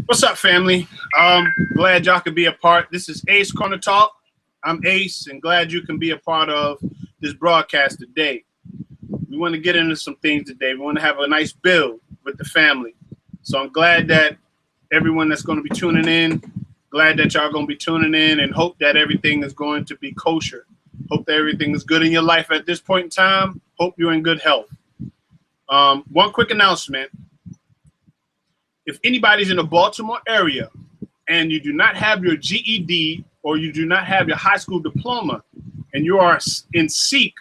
What's up, family? Glad y'all could be a part. This is Ace Corner Talk. I'm Ace, and glad you can be a part of this broadcast today. We want to get into some things today. We want to have a nice build with the family. So I'm glad that everyone that's going to be tuning in, glad that y'all going to be tuning in, and hope that everything is going to be kosher. Hope that everything is good in your life at this point in time. Hope you're in good health. One quick announcement. If anybody's in the Baltimore area and you do not have your GED or you do not have your high school diploma and you are in seek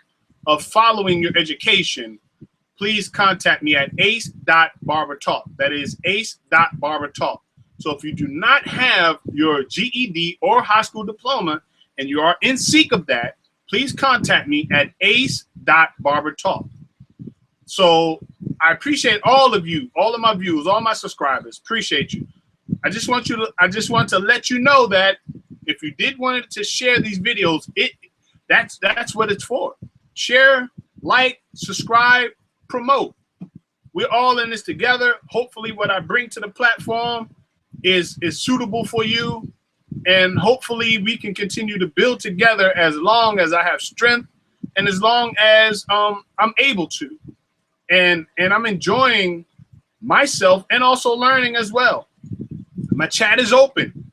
of following your education, please contact me at ace.barbertalk. That is ace.barbertalk. So if you do not have your GED or high school diploma and you are in seek of that, please contact me at ace.barbertalk. So I appreciate all of you, all of my viewers, all my subscribers. Appreciate you. I just want to let you know that if you did want to share these videos, that's what it's for. Share, like, subscribe, promote. We're all in this together. Hopefully what I bring to the platform is suitable for you. And hopefully we can continue to build together as long as I have strength and as long as I'm able to. And I'm enjoying myself and also learning as well. My chat is open.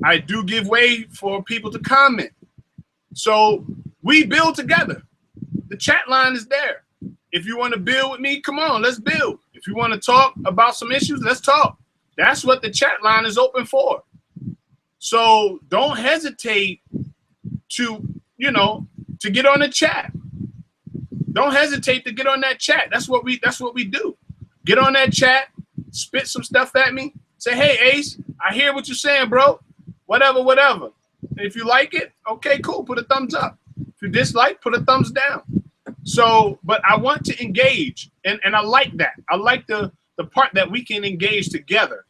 I do give way for people to comment. So we build together. The chat line is there. If you want to build with me, come on, let's build. If you want to talk about some issues, let's talk. That's what the chat line is open for. So don't hesitate to get on the chat. Don't hesitate to get on that chat. That's what we do. Get on that chat, spit some stuff at me. Say, hey, Ace, I hear what you're saying, bro. Whatever. If you like it, okay, cool. Put a thumbs up. If you dislike, put a thumbs down. So, but I want to engage, and I like that. I like the part that we can engage together.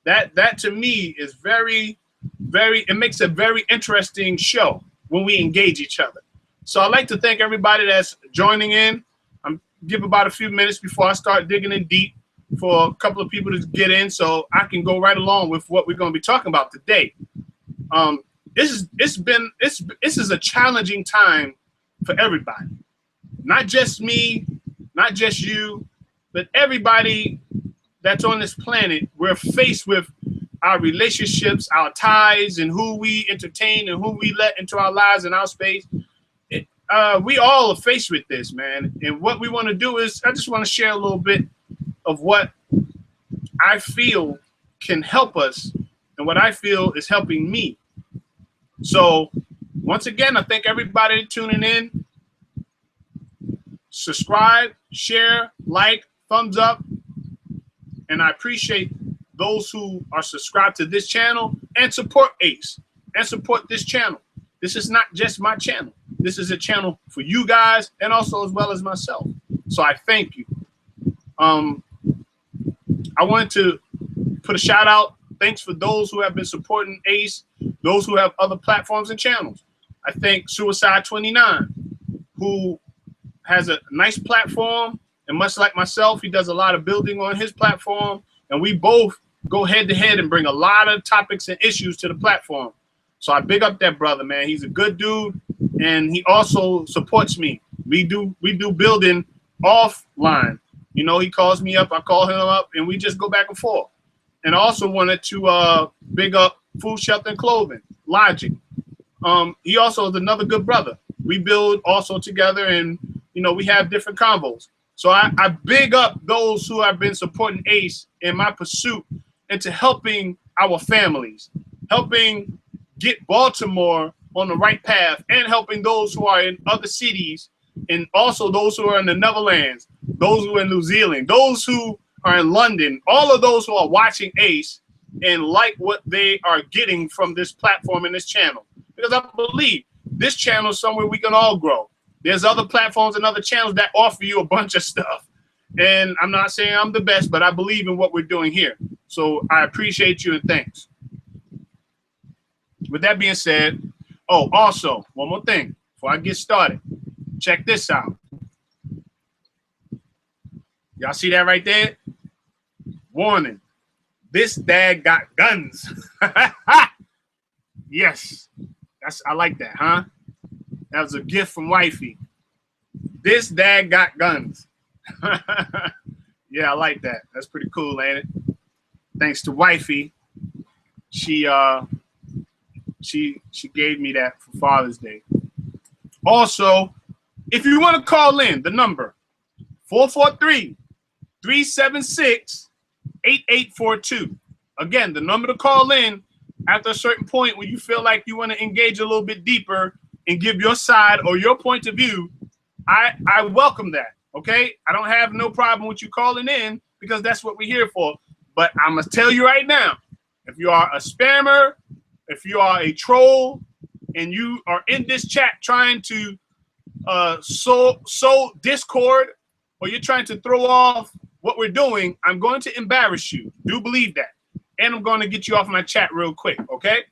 That to me is very, it makes a very interesting show when we engage each other. So I'd like to thank everybody that's joining in. I'm give about a few minutes before I start digging in deep for a couple of people to get in so I can go right along with what we're going to be talking about today. This is a challenging time for everybody. Not just me, not just you, but everybody that's on this planet. We're faced with our relationships, our ties, and who we entertain and who we let into our lives and our space. We all are faced with this, man. And what we want to do is, I just want to share a little bit of what I feel can help us and what I feel is helping me. So once again, I thank everybody tuning in. Subscribe, share, like, thumbs up. And I appreciate those who are subscribed to this channel and support Ace and support this channel. This is not just my channel. This is a channel for you guys and also as well as myself. So I thank you. I wanted to put a shout out. Thanks for those who have been supporting Ace, those who have other platforms and channels. I thank Suicide 29, who has a nice platform. And much like myself, he does a lot of building on his platform. And we both go head to head and bring a lot of topics and issues to the platform. So I big up that brother, man. He's a good dude, and he also supports me. We do building offline. You know, he calls me up, I call him up, and we just go back and forth. And I also wanted to big up Food, Shelter, and Clothing, Logic. He also is another good brother. We build also together, and we have different combos. So I big up those who have been supporting Ace in my pursuit into helping our families, helping get Baltimore on the right path, and helping those who are in other cities, and also those who are in the Netherlands, those who are in New Zealand, those who are in London, all of those who are watching Ace and like what they are getting from this platform and this channel. Because I believe this channel is somewhere we can all grow. There's other platforms and other channels that offer you a bunch of stuff. And I'm not saying I'm the best, but I believe in what we're doing here. So I appreciate you and thanks. With that being said, oh, also, one more thing before I get started. Check this out. Y'all see that right there? Warning. This dad got guns. Yes, I like that, huh? That was a gift from wifey. This dad got guns. Yeah, I like that. That's pretty cool, ain't it? Thanks to wifey, she gave me that for Father's Day. Also, if you want to call in, the number 443-376-8842. Again, the number to call in after a certain point when you feel like you want to engage a little bit deeper and give your side or your point of view. I welcome that, okay? I don't have no problem with you calling in because that's what we're here for. But I'm going to tell you right now, if you are a spammer, if you are a troll, and you are in this chat trying to sow discord, or you're trying to throw off what we're doing, I'm going to embarrass you. Do believe that. And I'm going to get you off my chat real quick, okay?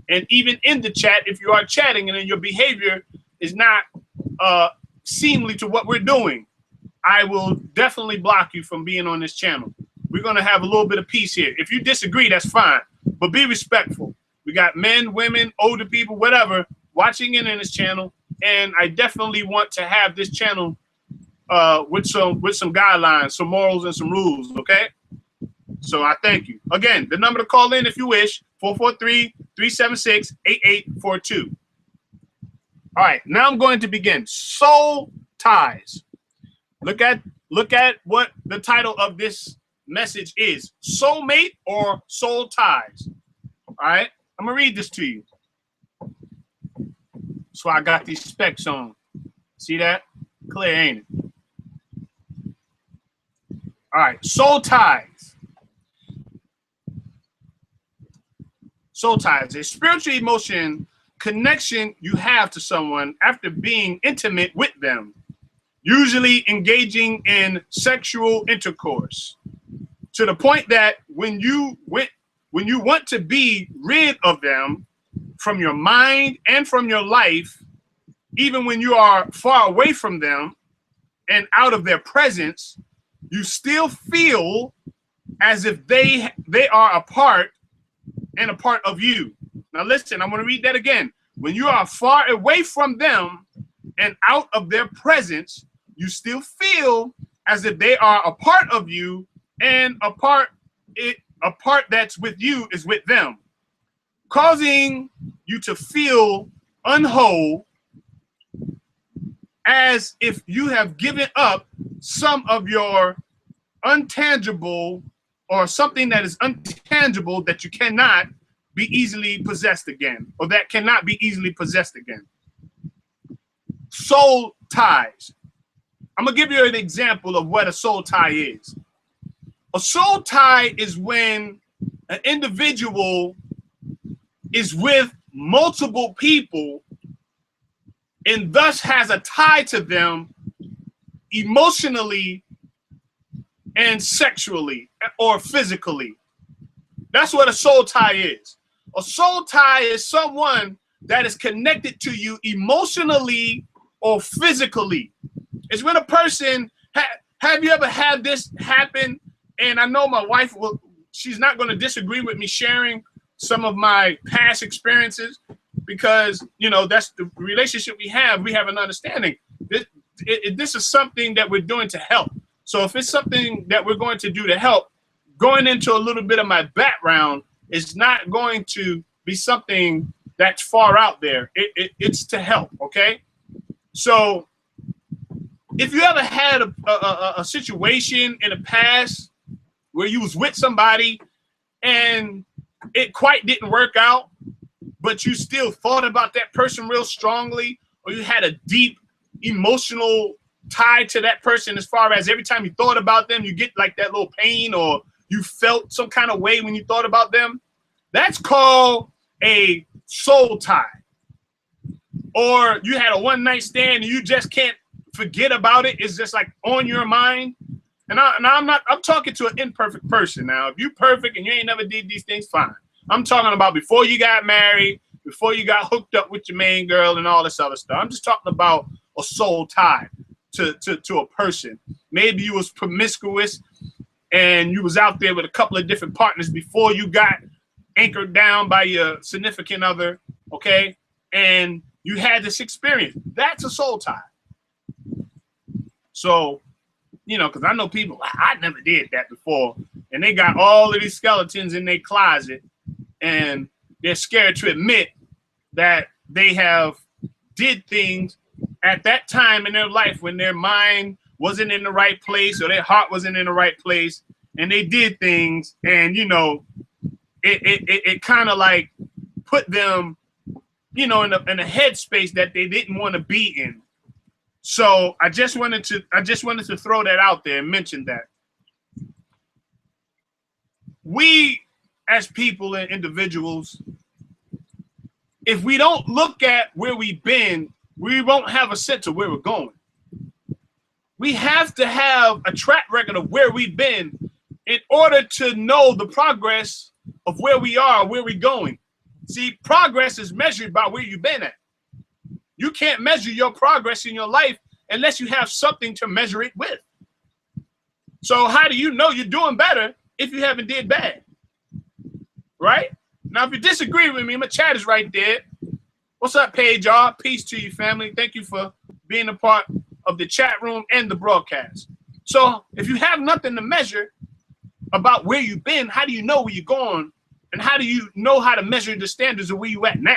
And even in the chat, if you are chatting and then your behavior is not seemly to what we're doing, I will definitely block you from being on this channel. We're going to have a little bit of peace here. If you disagree, that's fine, but be respectful. We got men, women, older people, whatever, watching in this channel, and I definitely want to have this channel with some guidelines, some morals, and some rules, okay? So I thank you. Again, the number to call in if you wish, 443-376-8842. All right, now I'm going to begin. Soul ties. Look at what the title of this message is. Soulmate or soul ties. All right, I'm going to read this to you. So I got these specs on. See that? Clear, ain't it? All right, soul ties. Soul ties, a spiritual emotion connection you have to someone after being intimate with them, usually engaging in sexual intercourse, to the point that when you want to be rid of them from your mind and from your life, even when you are far away from them and out of their presence, you still feel as if they are a part of you. Now listen, I'm going to read that again. When you are far away from them and out of their presence, you still feel as if they are a part of you, and a part that's with you is with them, causing you to feel unwhole, as if you have given up some of your untangible, or something that is untangible that you cannot be easily possessed again, or that cannot be easily possessed again. Soul ties. I'm gonna give you an example of what a soul tie is. A soul tie is when an individual is with multiple people and thus has a tie to them emotionally and sexually or physically. That's what a soul tie is. A soul tie is someone that is connected to you emotionally or physically. It's when a person, have you ever had this happen? And I know my wife she's not going to disagree with me sharing some of my past experiences, because, you know, that's the relationship we have an understanding. This is something that we're doing to help. So if it's something that we're going to do to help, going into a little bit of my background is not going to be something that's far out there. It's to help, okay? So if you ever had a situation in the past where you was with somebody and it quite didn't work out, but you still thought about that person real strongly, or you had a deep emotional tie to that person, as far as every time you thought about them, you get like that little pain, or you felt some kind of way when you thought about them, that's called a soul tie. Or you had a one-night stand and you just can't forget about it. It's just like on your mind. And I'm talking to an imperfect person now. If you perfect and you ain't never did these things, fine. I'm talking about before you got married, before you got hooked up with your main girl and all this other stuff. I'm just talking about a soul tie to a person. Maybe you was promiscuous and you was out there with a couple of different partners before you got anchored down by your significant other, okay? And you had this experience. That's a soul tie. So, you know, because I know people, I never did that before, and they got all of these skeletons in their closet, and they're scared to admit that they have did things at that time in their life when their mind wasn't in the right place or their heart wasn't in the right place, and they did things, and, you know, it kind of like put them, you know, in a headspace that they didn't want to be in. So I just wanted to throw that out there and mention that. We as people and individuals, if we don't look at where we've been, we won't have a sense of where we're going. We have to have a track record of where we've been in order to know the progress of where we are, where we're going. See, progress is measured by where you've been at. You can't measure your progress in your life unless you have something to measure it with. So how do you know you're doing better if you haven't did bad? Right? Now, if you disagree with me, my chat is right there. What's up, Paige, y'all? Peace to you, family. Thank you for being a part of the chat room and the broadcast. So if you have nothing to measure about where you've been, how do you know where you're going? And how do you know how to measure the standards of where you at now?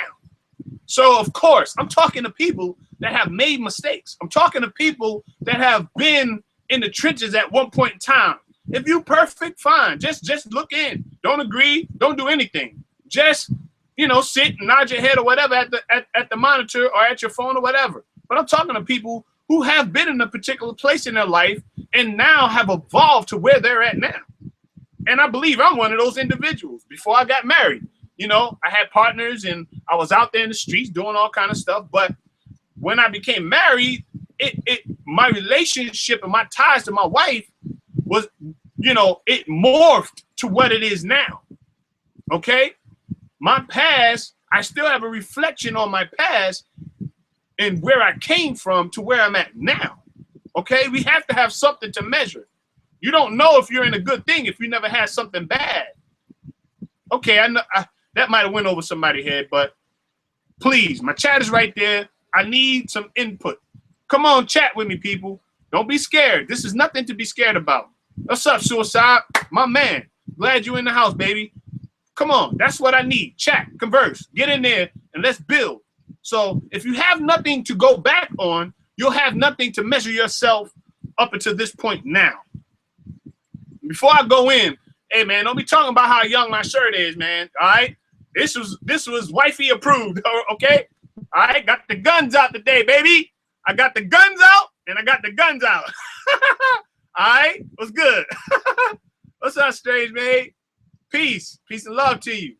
So, of course, I'm talking to people that have made mistakes. I'm talking to people that have been in the trenches at one point in time. If you perfect, fine. Just look in. Don't agree. Don't do anything. Just, you know, sit and nod your head or whatever at the monitor or at your phone or whatever. But I'm talking to people who have been in a particular place in their life and now have evolved to where they're at now. And I believe I'm one of those individuals. Before I got married, you know, I had partners and I was out there in the streets doing all kind of stuff. But when I became married, my relationship and my ties to my wife was, you know, it morphed to what it is now. Okay? My past, I still have a reflection on my past and where I came from to where I'm at now. Okay? We have to have something to measure. You don't know if you're in a good thing if you never had something bad. Okay, I know that might have went over somebody's head, but please, my chat is right there. I need some input. Come on, chat with me, people. Don't be scared. This is nothing to be scared about. What's up, Suicide? My man. Glad you're in the house, baby. Come on, that's what I need. Chat, converse, get in there, and let's build. So if you have nothing to go back on, you'll have nothing to measure yourself up until this point now. Before I go in, hey man, don't be talking about how young my shirt is, man. All right, this was wifey approved. Okay, all right, got the guns out today, baby. I got the guns out, and I got the guns out. All right, what's good? What's up, Strange Maid? Peace and love to you.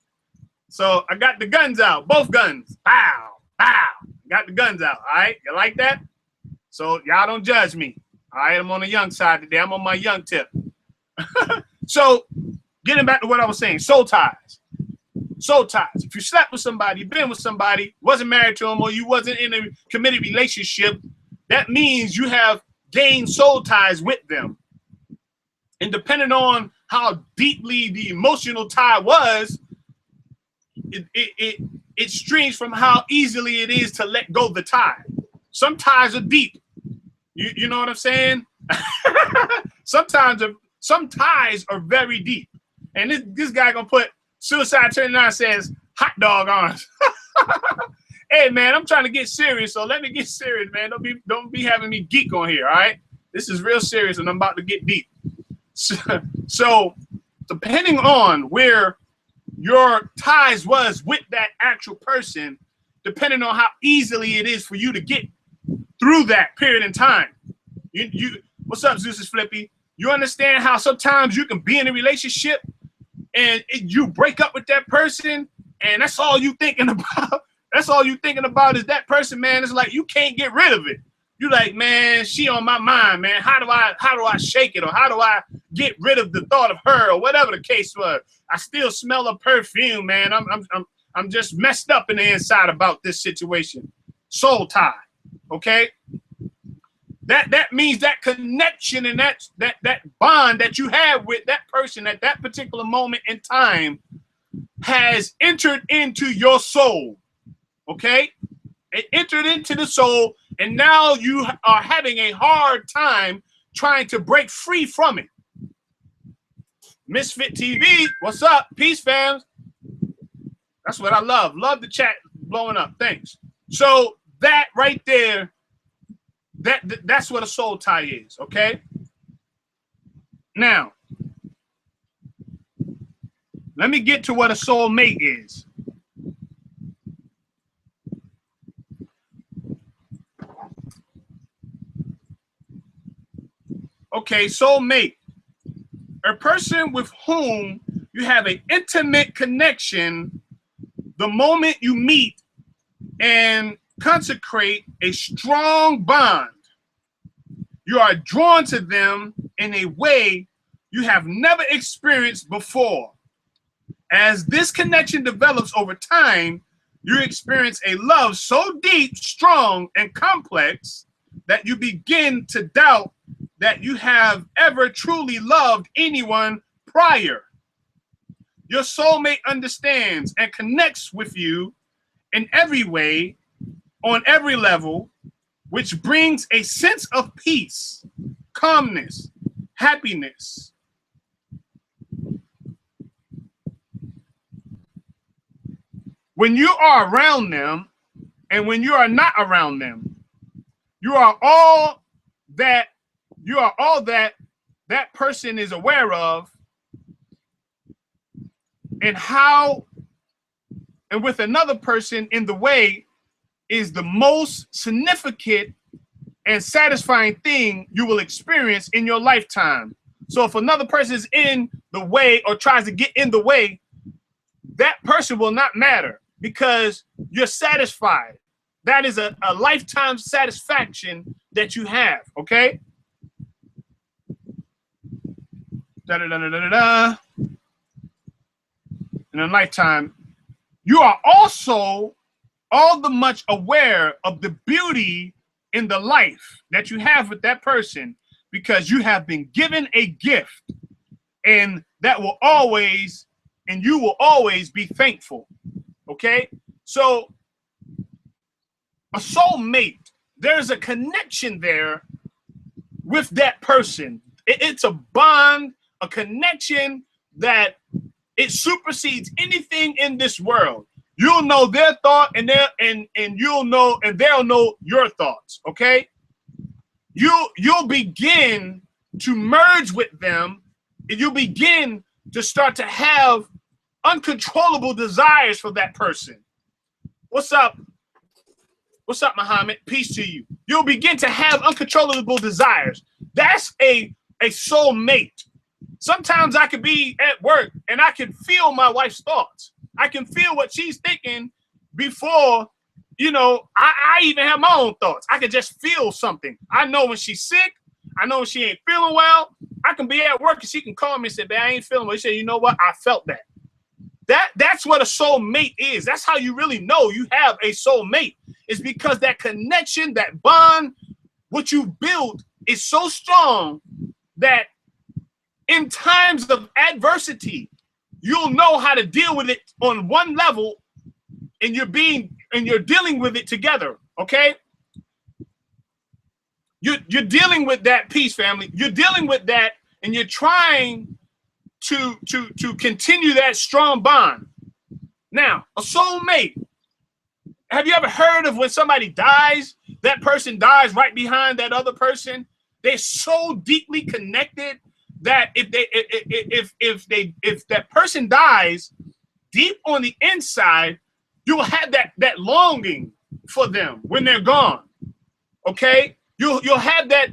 So I got the guns out, both guns. Pow, pow. Got the guns out. All right, you like that? So y'all don't judge me. All right, I'm on the young side today. I'm on my young tip. So, getting back to what I was saying, soul ties. Soul ties. If you slept with somebody, you've been with somebody, wasn't married to them, or you wasn't in a committed relationship, that means you have gained soul ties with them. And depending on how deeply the emotional tie was, it streams from how easily it is to let go of the tie. Some ties are deep. You know what I'm saying? Some ties are very deep. And this guy gonna put Suicide 29 says hot dog on us. Hey man, I'm trying to get serious, so let me get serious, man. Don't be having me geek on here, all right? This is real serious and I'm about to get deep. So depending on where your ties was with that actual person, depending on how easily it is for you to get through that period in time. What's up, Zeus is Flippy? You understand how sometimes you can be in a relationship and you break up with that person and that's all you thinking about. That's all you thinking about is that person, man. It's like you can't get rid of it. You like, man, she on my mind, man. How do I shake it, or how do I get rid of the thought of her, or whatever the case was? I still smell her perfume, man. I'm just messed up in the inside about this situation. Soul tie, okay? That means that connection and that bond that you have with that person at that particular moment in time has entered into your soul. Okay? It entered into the soul, and now you are having a hard time trying to break free from it. Misfit TV, what's up? Peace, fams. That's what I love. Love the chat blowing up. Thanks. So that right there, that's what a soul tie is, okay? Now, let me get to what a soulmate is. Okay, soulmate. A person with whom you have an intimate connection the moment you meet and consecrate a strong bond. You are drawn to them in a way you have never experienced before. As this connection develops over time, you experience a love so deep, strong, and complex that you begin to doubt that you have ever truly loved anyone prior. Your soulmate understands and connects with you in every way, on every level, which brings a sense of peace, calmness, happiness. When you are around them and when you are not around them, you are all that that person is aware of, and how and with another person in the way is the most significant and satisfying thing you will experience in your lifetime. So if another person is in the way or tries to get in the way, that person will not matter because you're satisfied. That is a lifetime satisfaction that you have, okay? In a lifetime, you are also all the much aware of the beauty in the life that you have with that person because you have been given a gift, and that will always, and you will always be thankful. Okay? So a soulmate, there's a connection there with that person. It's a bond, a connection that it supersedes anything in this world. You'll know their thought, and you'll know, and they'll know your thoughts. Okay, you'll begin to merge with them, and you'll begin to start to have uncontrollable desires for that person. What's up? What's up, Muhammad? Peace to you. You'll begin to have uncontrollable desires. That's a soulmate. Sometimes I could be at work and I can feel my wife's thoughts. I can feel what she's thinking before, you know, I even have my own thoughts. I can just feel something. I know when she's sick. I know when she ain't feeling well. I can be at work and she can call me and say, "Man, I ain't feeling well." She say, "You know what? I felt that." That's what a soulmate is. That's how you really know you have a soulmate. It's because that connection, that bond, what you build is so strong that in times of adversity, you'll know how to deal with it on one level, and you're dealing with it together. Okay? You're dealing with that peace, family. You're dealing with that, and you're trying to continue that strong bond. Now, a soulmate. Have you ever heard of when somebody dies, that person dies right behind that other person? They're so deeply connected that if that person dies deep on the inside, you will have that longing for them when they're gone. Okay, you'll have that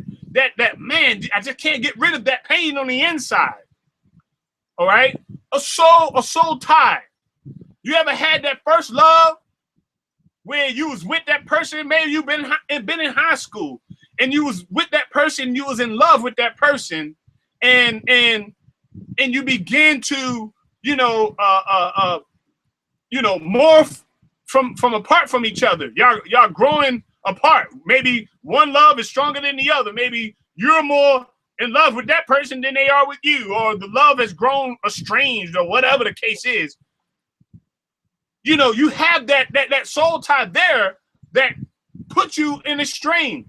man. I just can't get rid of that pain on the inside. All right, a soul tie. You ever had that first love where you was with that person? Maybe you've been in high school and you was with that person. You was in love with that person. And you begin to morph from apart from each other. Y'all growing apart. Maybe one love is stronger than the other. Maybe you're more in love with that person than they are with you, or the love has grown estranged, or whatever the case is. You know, you have that soul tie there that puts you in a strain.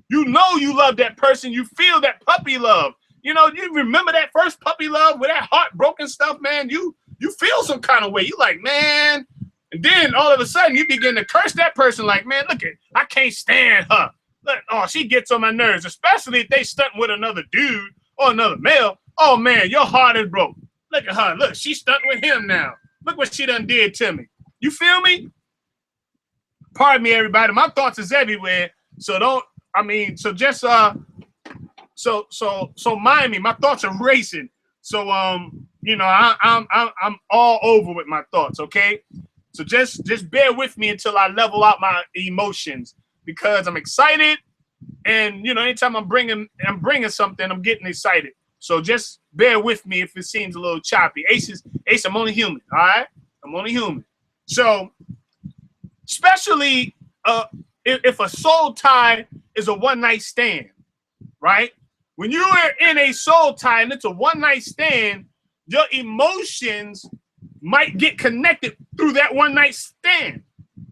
You know you love that person. You feel that puppy love. You know, you remember that first puppy love with that heartbroken stuff, man. You feel some kind of way. You like, man. And then all of a sudden you begin to curse that person like, man, look at, I can't stand her. Look, oh, she gets on my nerves, especially if they stunting with another dude or another male. Oh, man, your heart is broke. Look at her. Look, she's stunting with him now. Look what she done did to me. You feel me? Pardon me, everybody. My thoughts is everywhere. So don't, I mean, so just, so mind me. My thoughts are racing. So, you know, I'm all over with my thoughts, okay? So just bear with me until I level out my emotions, because I'm excited, and you know, anytime I'm bringing something, I'm getting excited. So just bear with me if it seems a little choppy. Ace, I'm only human, all right? I'm only human. So, especially if a soul tie is a one-night stand, right? When you are in a soul tie and it's a one-night stand, your emotions might get connected through that one-night stand.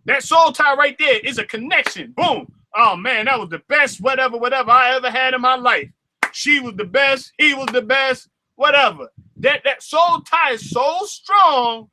That soul tie right there is a connection. Boom. Oh, man, that was the best whatever I ever had in my life. She was the best. He was the best. Whatever. That soul tie is so strong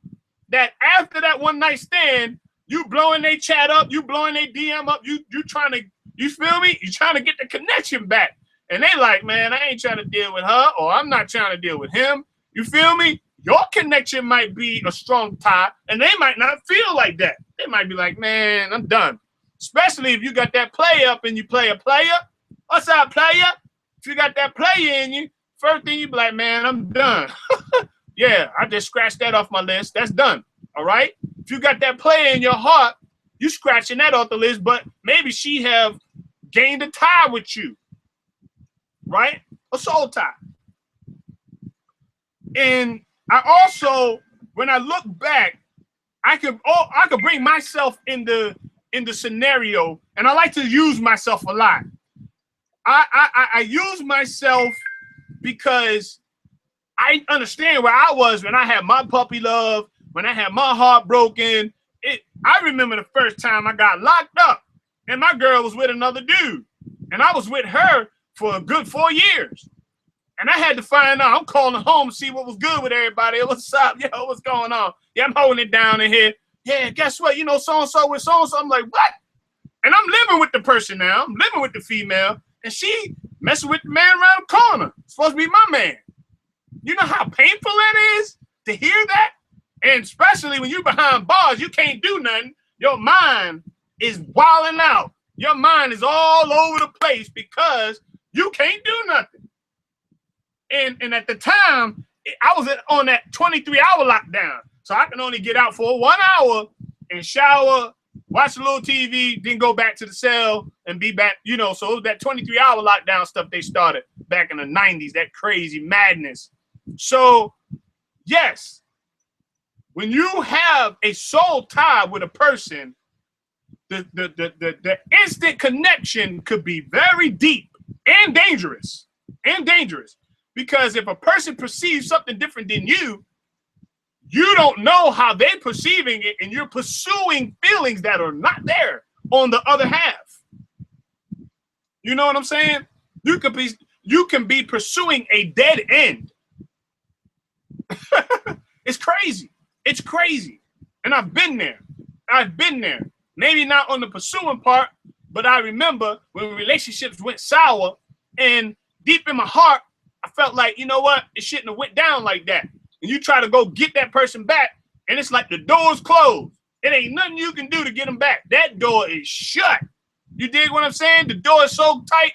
that after that one-night stand, you blowing their chat up, you blowing their DM up, you trying to, you feel me? You trying to get the connection back. And they like, man, I ain't trying to deal with her, or I'm not trying to deal with him. You feel me? Your connection might be a strong tie, and they might not feel like that. They might be like, man, I'm done. Especially if you got that play up and you play a player. What's up, player? If you got that player in you, first thing you be like, man, I'm done. Yeah, I just scratched that off my list. That's done. All right? If you got that player in your heart, you scratching that off the list, but maybe she have gained a tie with you. Right? A soul tie. And I also, when I look back, I could bring myself in the scenario, and I like to use myself a lot. I use myself because I understand where I was when I had my puppy love, when I had my heart broken. I remember the first time I got locked up, and my girl was with another dude, and I was with her for a good 4 years. And I had to find out. I'm calling home to see what was good with everybody. What's up? Yo, what's going on? Yeah, I'm holding it down in here. Yeah, guess what? You know, so-and-so with so-and-so. I'm like, what? And I'm living with the person now. I'm living with the female. And she messing with the man around the corner. Supposed to be my man. You know how painful that is to hear that? And especially when you're behind bars, you can't do nothing. Your mind is wilding out. Your mind is all over the place because you can't do nothing. And at the time, I was on that 23-hour lockdown. So I can only get out for 1 hour and shower, watch a little TV, then go back to the cell and be back. You know, so it was that 23-hour lockdown stuff they started back in the 90s, that crazy madness. So, yes, when you have a soul tie with a person, the instant connection could be very deep and dangerous. Because if a person perceives something different than you don't know how they're perceiving it, and you're pursuing feelings that are not there on the other half. You know what I'm saying? You can be pursuing a dead end. It's crazy. It's crazy. And I've been there. Maybe not on the pursuing part, but I remember when relationships went sour, and deep in my heart, I felt like, you know what? It shouldn't have went down like that. And you try to go get that person back, and it's like the door's closed. It ain't nothing you can do to get them back. That door is shut. You dig what I'm saying? The door is so tight,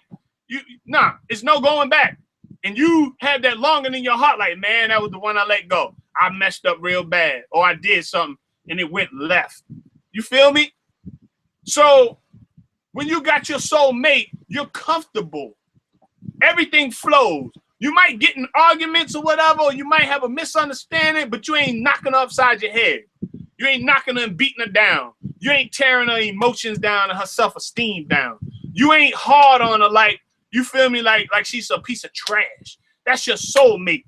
it's no going back. And you have that longing in your heart, like, man, that was the one I let go. I messed up real bad, or I did something and it went left. You feel me? So when you got your soulmate, you're comfortable. Everything flows. You might get in arguments or whatever, or you might have a misunderstanding, but you ain't knocking her upside your head. You ain't knocking her and beating her down. You ain't tearing her emotions down and her self-esteem down. You ain't hard on her like, you feel me, like she's a piece of trash. That's your soulmate.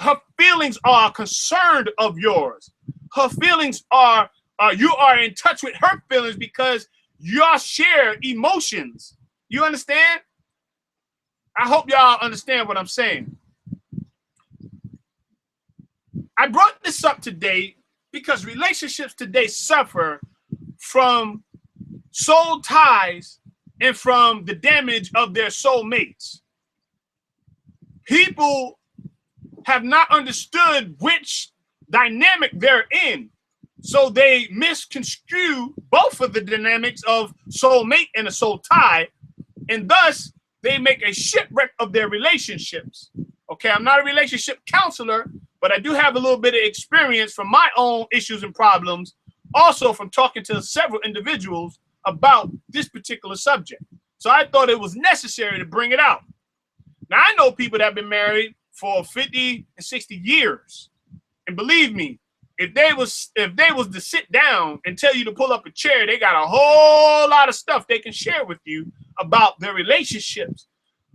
Her feelings are concerned of yours. Her feelings are, you are in touch with her feelings because y'all share emotions. You understand? I hope y'all understand what I'm saying. I brought this up today because relationships today suffer from soul ties and from the damage of their soulmates. People have not understood which dynamic they're in, so they misconstrue both of the dynamics of soulmate and a soul tie, and thus they make a shipwreck of their relationships. Okay, I'm not a relationship counselor, but I do have a little bit of experience from my own issues and problems, also from talking to several individuals about this particular subject. So I thought it was necessary to bring it out. Now, I know people that have been married for 50 and 60 years. And believe me, if they was to sit down and tell you to pull up a chair, they got a whole lot of stuff they can share with you about their relationships.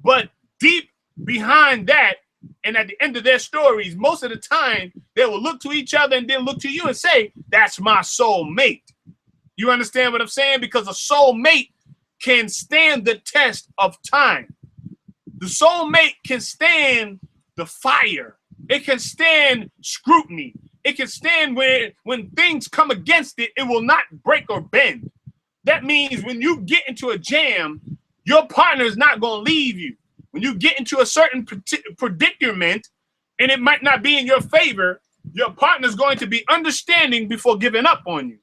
But deep behind that, and at the end of their stories, most of the time, they will look to each other and then look to you and say, that's my soulmate. You understand what I'm saying? Because a soulmate can stand the test of time. The soulmate can stand the fire. It can stand scrutiny. It can stand when things come against it, it will not break or bend. That means when you get into a jam, your partner is not going to leave you. When you get into a certain predicament, and it might not be in your favor, your partner is going to be understanding before giving up on you.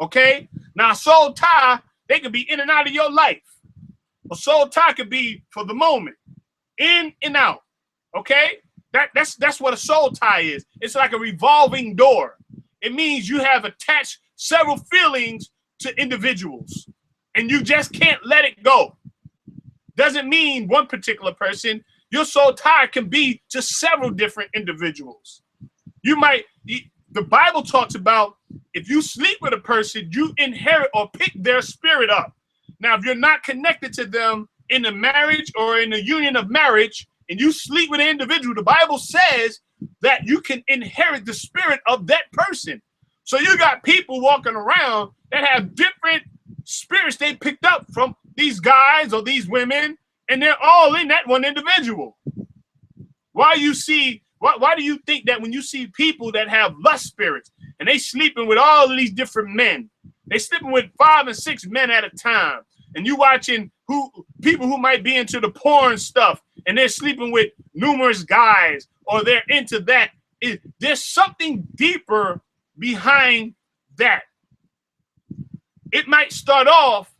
Okay? Now, soul tie, they could be in and out of your life. A soul tie could be for the moment, in and out. Okay? That's what a soul tie is. It's like a revolving door. It means you have attached several feelings to individuals, and you just can't let it go. Doesn't mean one particular person. Your soul tie can be to several different individuals. The Bible talks about if you sleep with a person, you inherit or pick their spirit up. Now, if you're not connected to them in a marriage or in a union of marriage, and you sleep with an individual, the Bible says that you can inherit the spirit of that person. So you got people walking around that have different spirits they picked up from these guys or these women, and they're all in that one individual. Why do you think that when you see people that have lust spirits and they sleeping with all of these different men, they sleeping with 5 and 6 men at a time, and you watching people who might be into the porn stuff and they're sleeping with numerous guys, or they're into that, there's something deeper behind that. It might start off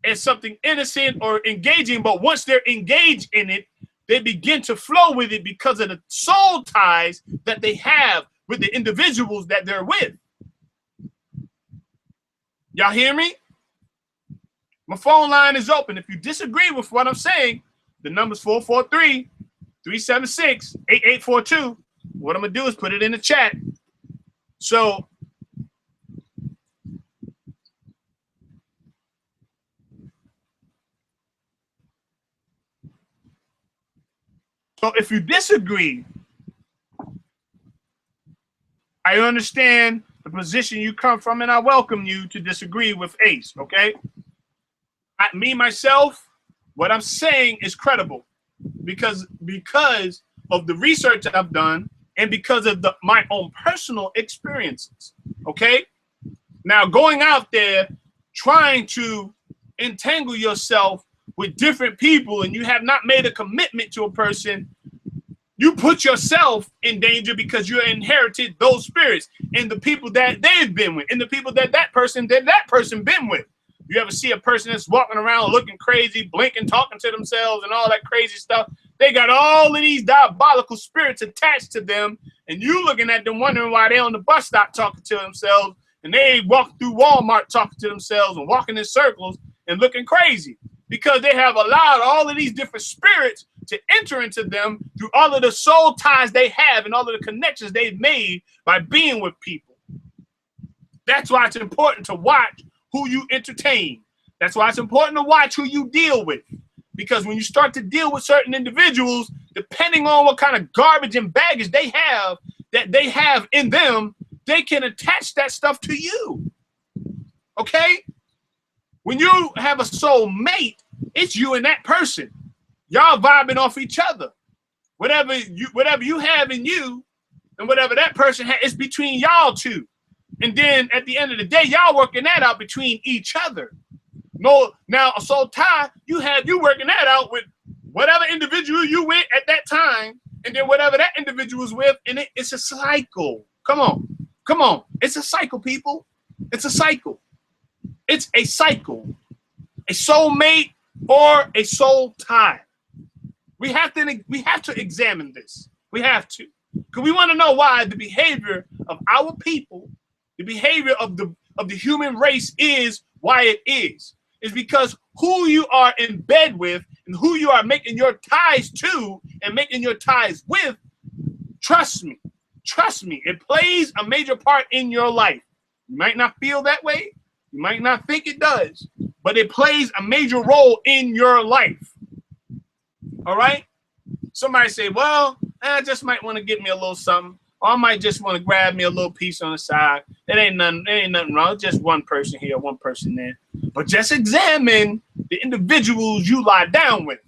as something innocent or engaging, but once they're engaged in it, they begin to flow with it because of the soul ties that they have with the individuals that they're with. Y'all hear me? My phone line is open. If you disagree with what I'm saying, the number's 443-376-8842. What I'm going to do is put it in the chat. So if you disagree, I understand the position you come from, and I welcome you to disagree with Ace, okay? Myself, what I'm saying is credible because of the research I've done and because of my own personal experiences, okay? Now, going out there trying to entangle yourself with different people and you have not made a commitment to a person, you put yourself in danger because you inherited those spirits and the people that they've been with and the people that person been with. You ever see a person that's walking around looking crazy, blinking, talking to themselves and all that crazy stuff? They got all of these diabolical spirits attached to them, and you looking at them wondering why they on the bus stop talking to themselves, and they walk through Walmart talking to themselves and walking in circles and looking crazy because they have allowed all of these different spirits to enter into them through all of the soul ties they have and all of the connections they've made by being with people. That's why it's important to watch who you entertain. That's why it's important to watch who you deal with. Because when you start to deal with certain individuals, depending on what kind of garbage and baggage they have, that they have in them, they can attach that stuff to you. Okay? When you have a soulmate, it's you and that person. Y'all vibing off each other. Whatever you have in you and whatever that person has, it's between y'all two. And then at the end of the day, y'all working that out between each other. No, now a soul tie, you working that out with whatever individual you with at that time, and then whatever that individual is with, and it's a cycle. Come on. It's a cycle, people. It's a cycle. It's a cycle. A soulmate or a soul tie. We have to examine this. We have to. Because we want to know why the behavior of our people, the behavior of the human race is why it is. It's because who you are in bed with and who you are making your ties to and making your ties with, trust me, it plays a major part in your life. You might not feel that way. You might not think it does, but it plays a major role in your life. All right? Somebody say, well, I just might want to get me a little something. Or I might just want to grab me a little piece on the side. There ain't nothing wrong. It's just one person here, one person there. But just examine the individuals you lie down with.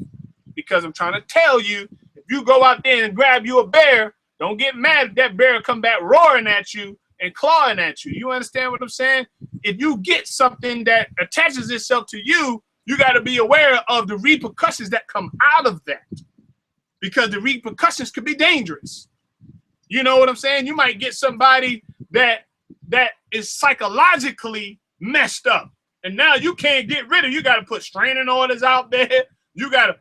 Because I'm trying to tell you, if you go out there and grab you a bear, don't get mad if that bear come back roaring at you and clawing at you. You understand what I'm saying? If you get something that attaches itself to you, you got to be aware of the repercussions that come out of that. Because the repercussions could be dangerous. You know what I'm saying? You might get somebody that is psychologically messed up. And now you can't get rid of. You got to put straining orders out there. You gotta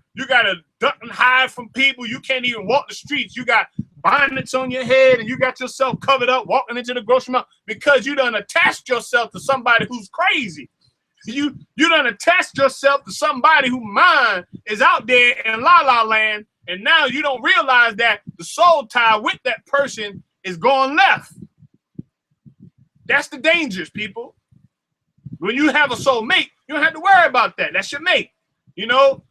duck and hide from people. You can't even walk the streets. You got bonnets on your head and you got yourself covered up walking into the grocery mart because you done attached yourself to somebody who's crazy. You done attached yourself to somebody whose mind is out there in la la land, and now you don't realize that the soul tie with that person is going left. That's the dangers, people. When you have a soulmate, you don't have to worry about that. That's your mate. You know,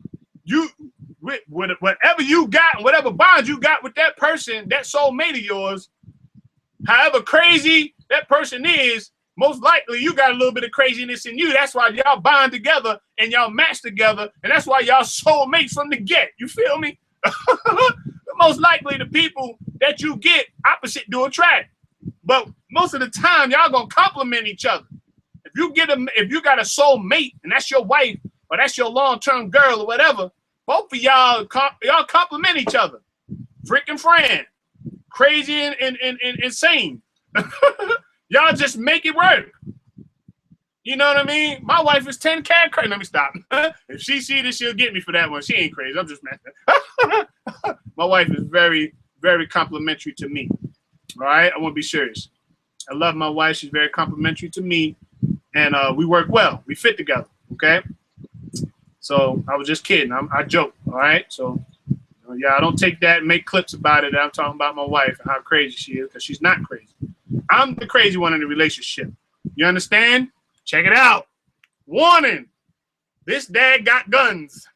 whatever you got and whatever bonds you got with that person, that soulmate of yours, however crazy that person is, most likely you got a little bit of craziness in you. That's why y'all bond together and y'all match together. And that's why y'all soulmates from the get. You feel me? Most likely the people that you get opposite do attract. But most of the time, y'all gonna complement each other. If you got a soulmate and that's your wife or that's your long-term girl or whatever, both of y'all complement each other. Freaking friend. Crazy and insane. Y'all just make it work. You know what I mean? My wife is 10 cat crazy. Let me stop. If she see this, she'll get me for that one. She ain't crazy. I'm just messing. My wife is very, very complimentary to me. All right? I want to be serious. I love my wife. She's very complimentary to me. And we work well. We fit together. Okay? So I was just kidding. I joke. All right? So, yeah, I don't take that and make clips about it. I'm talking about my wife and how crazy she is because she's not crazy. I'm the crazy one in the relationship. You understand? Check it out. Warning. This dad got guns.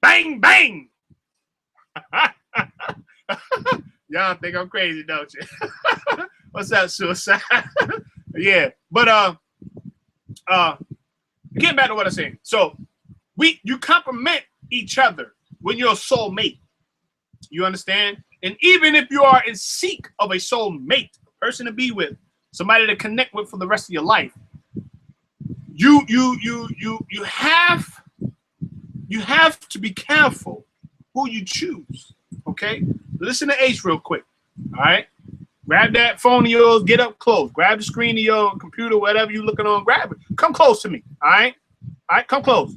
Bang, bang. Y'all think I'm crazy, don't you? What's up, suicide? Yeah. But getting back to what I'm saying. So you complement each other when you're a soulmate. You understand? And even if you are in seek of a soulmate, a person to be with, somebody to connect with for the rest of your life, you have to be careful who you choose. Okay? Listen to Ace real quick. All right? Grab that phone of yours, get up close. Grab the screen of your computer, whatever you're looking on, grab it. Come close to me. All right? All right, come close.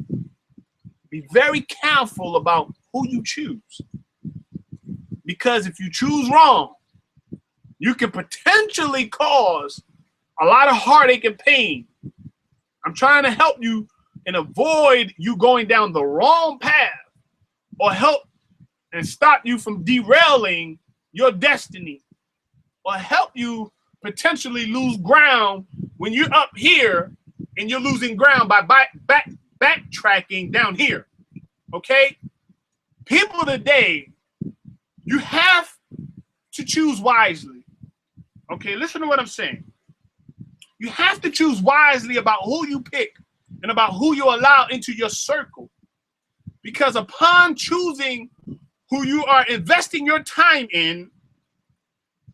Be very careful about who you choose. Because if you choose wrong, you can potentially cause a lot of heartache and pain. I'm trying to help you and avoid you going down the wrong path or help and stop you from derailing your destiny or help you potentially lose ground when you're up here and you're losing ground by backtracking down here. Okay? People today, you have to choose wisely. Okay, listen to what I'm saying. You have to choose wisely about who you pick and about who you allow into your circle. Because upon choosing who you are investing your time in,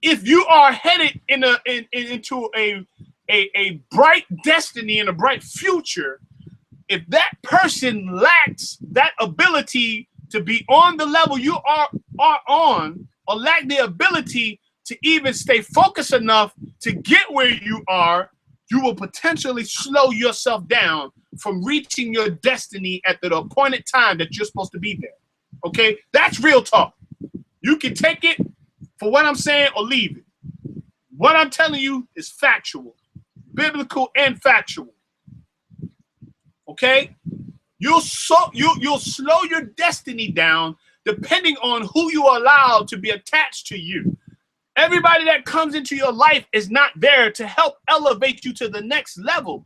if you are headed into a bright destiny and a bright future, if that person lacks that ability to be on the level you are on, or lack the ability to even stay focused enough to get where you are, you will potentially slow yourself down from reaching your destiny at the appointed time that you're supposed to be there. Okay? That's real talk. You can take it for what I'm saying or leave it. What I'm telling you is factual, biblical and factual. Okay? You'll slow your destiny down depending on who you allow to be attached to you. Everybody that comes into your life is not there to help elevate you to the next level.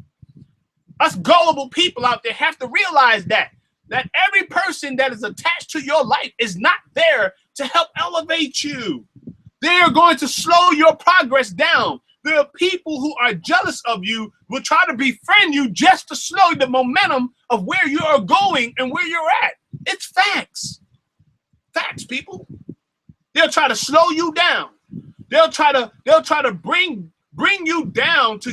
Us gullible people out there have to realize that every person that is attached to your life is not there to help elevate you. They are going to slow your progress down. There are people who are jealous of you, will try to befriend you just to slow the momentum of where you are going and where you're at. It's facts. Facts, people. They'll try to slow you down. They'll try to bring you down to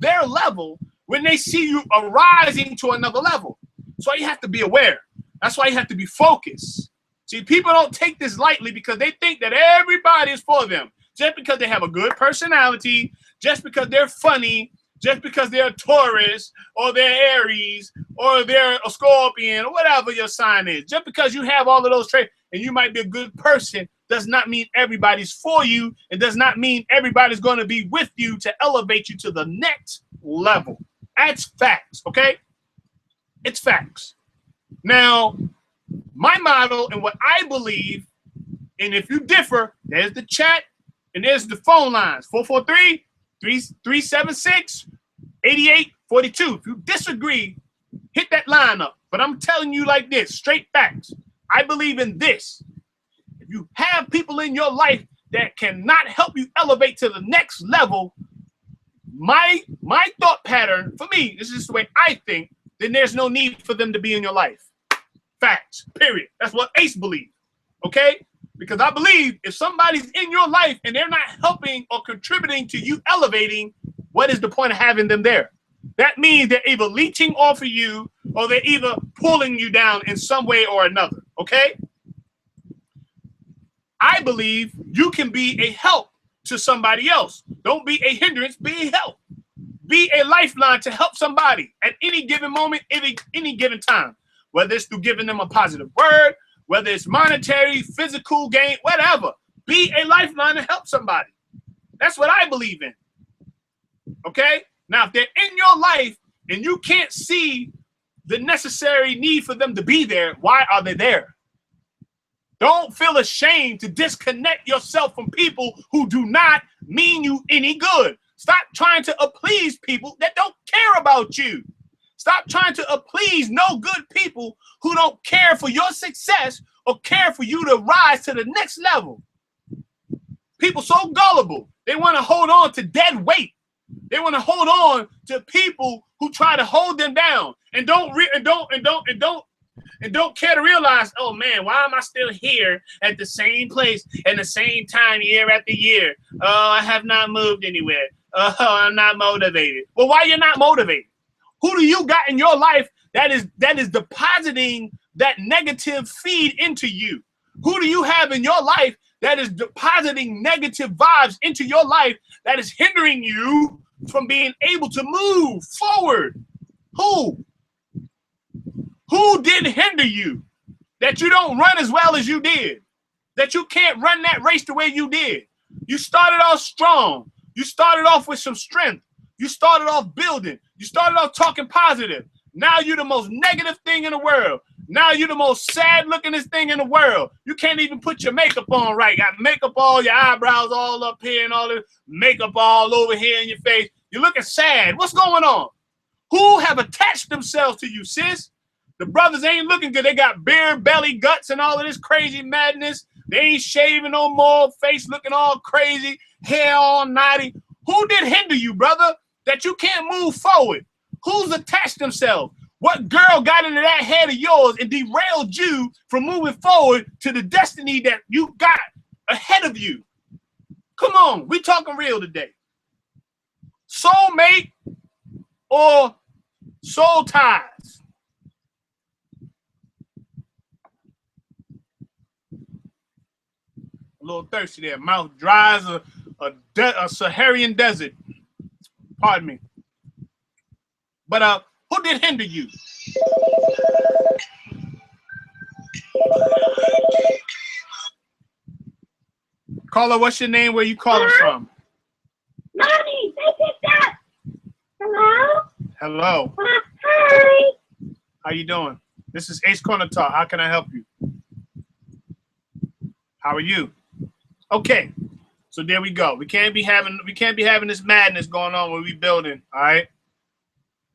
their level when they see you arising to another level. That's why you have to be aware. That's why you have to be focused. See, people don't take this lightly because they think that everybody is for them. Just because they have a good personality, just because they're funny, just because they're a Taurus or they're Aries or they're a Scorpion or whatever your sign is. Just because you have all of those traits and you might be a good person does not mean everybody's for you. It does not mean everybody's going to be with you to elevate you to the next level. That's facts, okay? It's facts. Now, my model and what I believe, and if you differ, there's the chat and there's the phone lines, 443-376-8842. If you disagree, hit that line up. But I'm telling you like this, straight facts. I believe in this. If you have people in your life that cannot help you elevate to the next level, my thought pattern, for me, this is the way I think, then there's no need for them to be in your life. Facts, period. That's what Ace believes, okay? Because I believe if somebody's in your life and they're not helping or contributing to you elevating, what is the point of having them there? That means they're either leeching off of you or they're either pulling you down in some way or another, okay? I believe you can be a help to somebody else. Don't be a hindrance, be a help. Be a lifeline to help somebody at any given moment, any given time. Whether it's through giving them a positive word, whether it's monetary, physical gain, whatever. Be a lifeline to help somebody. That's what I believe in. Okay? Now, if they're in your life and you can't see the necessary need for them to be there, why are they there? Don't feel ashamed to disconnect yourself from people who do not mean you any good. Stop trying to please people that don't care about you. Stop trying to please no good people who don't care for your success or care for you to rise to the next level. People so gullible. They want to hold on to dead weight. They want to hold on to people who try to hold them down and don't care to realize, oh man, why am I still here at the same place at the same time year after year? Oh, I have not moved anywhere. Oh, I'm not motivated. Well, why you're not motivated? Who do you got in your life that is depositing that negative feed into you? Who do you have in your life that is depositing negative vibes into your life that is hindering you from being able to move forward? Who? Who did hinder you? That you don't run as well as you did? That you can't run that race the way you did? You started off strong. You started off with some strength. You started off building. You started off talking positive. Now you're the most negative thing in the world. Now you're the most sad-lookingest thing in the world. You can't even put your makeup on right. Got makeup all, your eyebrows all up here and all the makeup all over here in your face. You're looking sad. What's going on? Who have attached themselves to you, sis? The brothers ain't looking good. They got beard, belly, guts, and all of this crazy madness. They ain't shaving no more, face looking all crazy, hair all naughty. Who did hinder you, brother, that you can't move forward? Who's attached themselves? What girl got into that head of yours and derailed you from moving forward to the destiny that you got ahead of you? Come on, we talking real today. Soulmate or soul ties? A little thirsty there. Mouth dry as a Saharan desert. Pardon me. But who did hinder you? Caller, what's your name? Where you calling from? Mommy, they picked up. Hello? Hello. Hi. How you doing? This is Ace Corner Talk. How can I help you? How are you? Okay. So there we go. We can't be having this madness going on when we building. All right.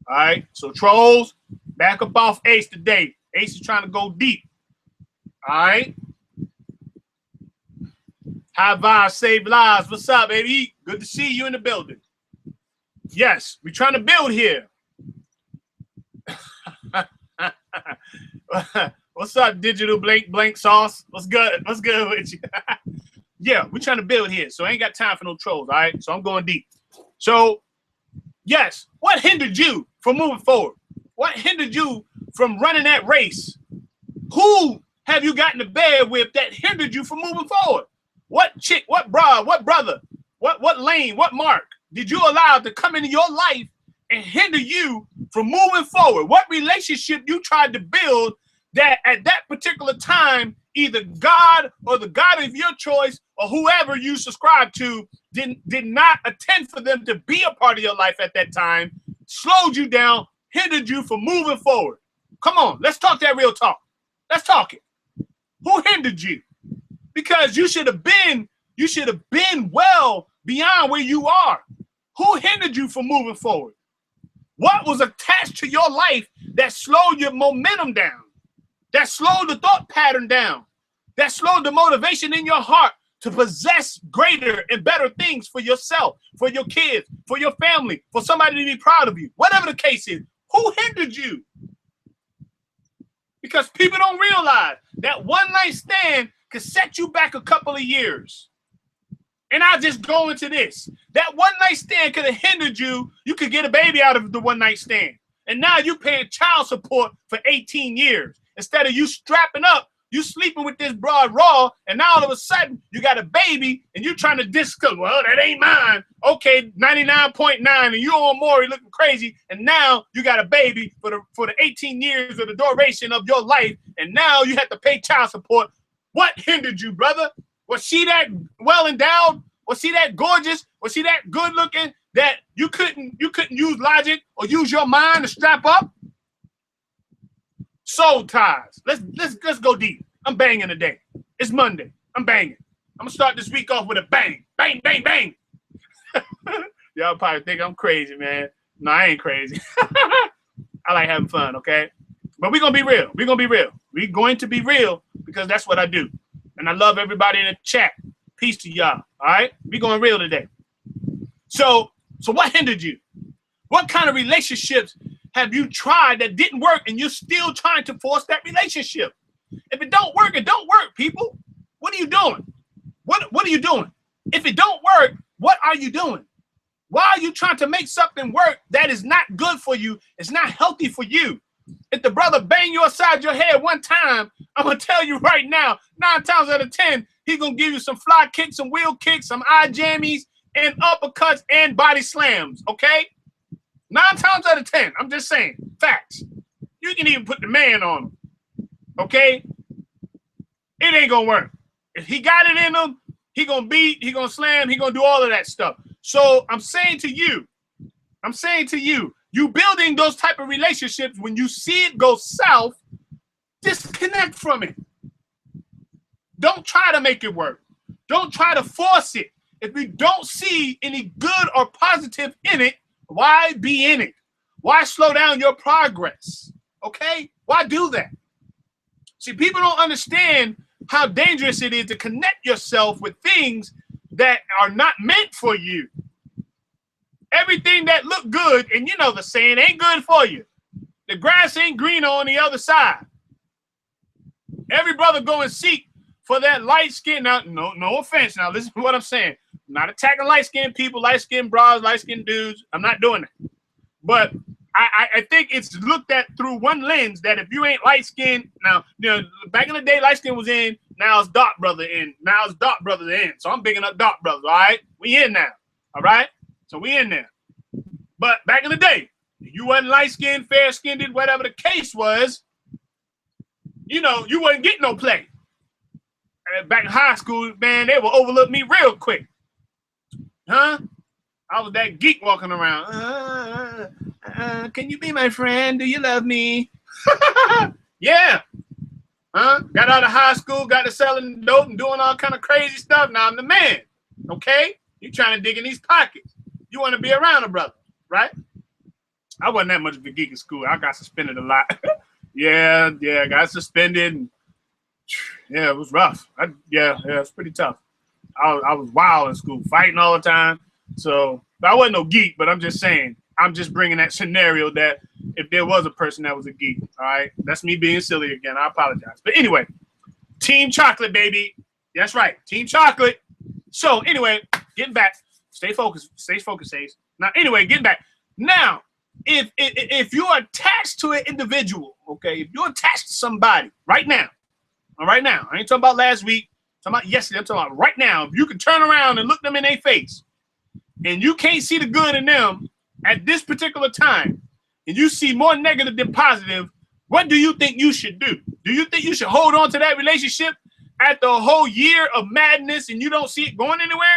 All right. So trolls, back up off Ace today. Ace is trying to go deep. All right. High vibes, save lives. What's up, baby? Good to see you in the building. Yes, we're trying to build here. What's up, digital blank sauce? What's good? What's good with you? Yeah, we're trying to build here, so I ain't got time for no trolls, all right? So I'm going deep. So, yes, what hindered you from moving forward? What hindered you from running that race? Who have you gotten to bed with that hindered you from moving forward? What chick, what bra, what brother, what lane, what mark did you allow to come into your life and hinder you from moving forward? What relationship you tried to build that at that particular time, either God or the God of your choice or whoever you subscribe to did not intend for them to be a part of your life at that time, slowed you down, hindered you from moving forward? Come on, let's talk that real talk. Let's talk it. Who hindered you? Because you should have been well beyond where you are. Who hindered you from moving forward? What was attached to your life that slowed your momentum down? That slowed the thought pattern down? That slowed the motivation in your heart to possess greater and better things for yourself, for your kids, for your family, for somebody to be proud of you? Whatever the case is, who hindered you? Because people don't realize that one night stand could set you back a couple of years. And I'll just go into this. That one night stand could have hindered you. You could get a baby out of the one night stand. And now you're paying child support for 18 years. Instead of you strapping up, you sleeping with this broad raw, and now all of a sudden you got a baby and you're trying to discuss, well, that ain't mine. Okay, 99.9, and you on Maury looking crazy, and now you got a baby for the 18 years of the duration of your life, and now you have to pay child support. What hindered you, brother? Was she that well endowed? Was she that gorgeous? Was she that good looking that you couldn't use logic or use your mind to strap up? Soul ties. Let's go deep. I'm banging today. It's Monday. I'm banging. I'm gonna start this week off with a bang. Bang, bang, bang. Y'all probably think I'm crazy, man. No, I ain't crazy. I like having fun, okay? But we're gonna be real. We're gonna be real. We're going to be real because that's what I do. And I love everybody in the chat. Peace to y'all. All right? We're going real today. So what hindered you? What kind of relationships have you tried that didn't work and you're still trying to force that relationship? If it don't work, it don't work, people. What are you doing? What are you doing? If it don't work, what are you doing? Why are you trying to make something work that is not good for you? It's not healthy for you. If the brother bang you upside your head one time, I'm going to tell you right now, 9 times out of 10, he's going to give you some fly kicks, some wheel kicks, some eye jammies, and uppercuts and body slams, okay? 9 times out of 10, I'm just saying, facts. You can even put the man on him, okay? It ain't going to work. If he got it in him, he going to beat, he going to slam, he going to do all of that stuff. So I'm saying to you, you building those type of relationships, when you see it go south, disconnect from it. Don't try to make it work. Don't try to force it. If you don't see any good or positive in it, Why be in it? Why slow down your progress? Okay? Why do that? See, people don't understand how dangerous it is to connect yourself with things that are not meant for you. Everything that look good, and you know the saying, ain't good for you. The grass ain't greener on the other side. Every brother go and seek for that light skin. Now, no offense. Now, listen to what I'm saying. I'm not attacking light-skinned people, light-skinned bras, light-skinned dudes. I'm not doing that. But I think it's looked at through one lens that if you ain't light-skinned, now, you know, back in the day, light-skin was in. Now it's dark brother in. Now it's dark brother in. So I'm bigging up dark brothers, all right? We in now, all right? So we in there. But back in the day, you wasn't light-skinned, fair-skinned, whatever the case was, you know, you wasn't getting no play. Back in high school, man, they would overlook me real quick. Huh? I was that geek walking around. Can you be my friend? Do you love me? Yeah. Huh? Got out of high school, got to selling dope and doing all kind of crazy stuff. Now I'm the man. Okay? You trying to dig in these pockets. You want to be around a brother, right? I wasn't that much of a geek in school. I got suspended a lot. Yeah, got suspended. And, yeah, it was rough. It's pretty tough. I was wild in school, fighting all the time. So I wasn't no geek, but I'm just saying, I'm just bringing that scenario that if there was a person that was a geek, all right? That's me being silly again. I apologize. But anyway, Team Chocolate, baby. That's right, Team Chocolate. So anyway, getting back. Stay focused, Ace. Now, anyway, getting back. Now, if you're attached to an individual, okay, if you're attached to somebody right now, I ain't talking about last week, I'm talking about yesterday, I'm talking about right now. If you can turn around and look them in their face and you can't see the good in them at this particular time and you see more negative than positive, what do you think you should do? Do you think you should hold on to that relationship after a whole year of madness and you don't see it going anywhere?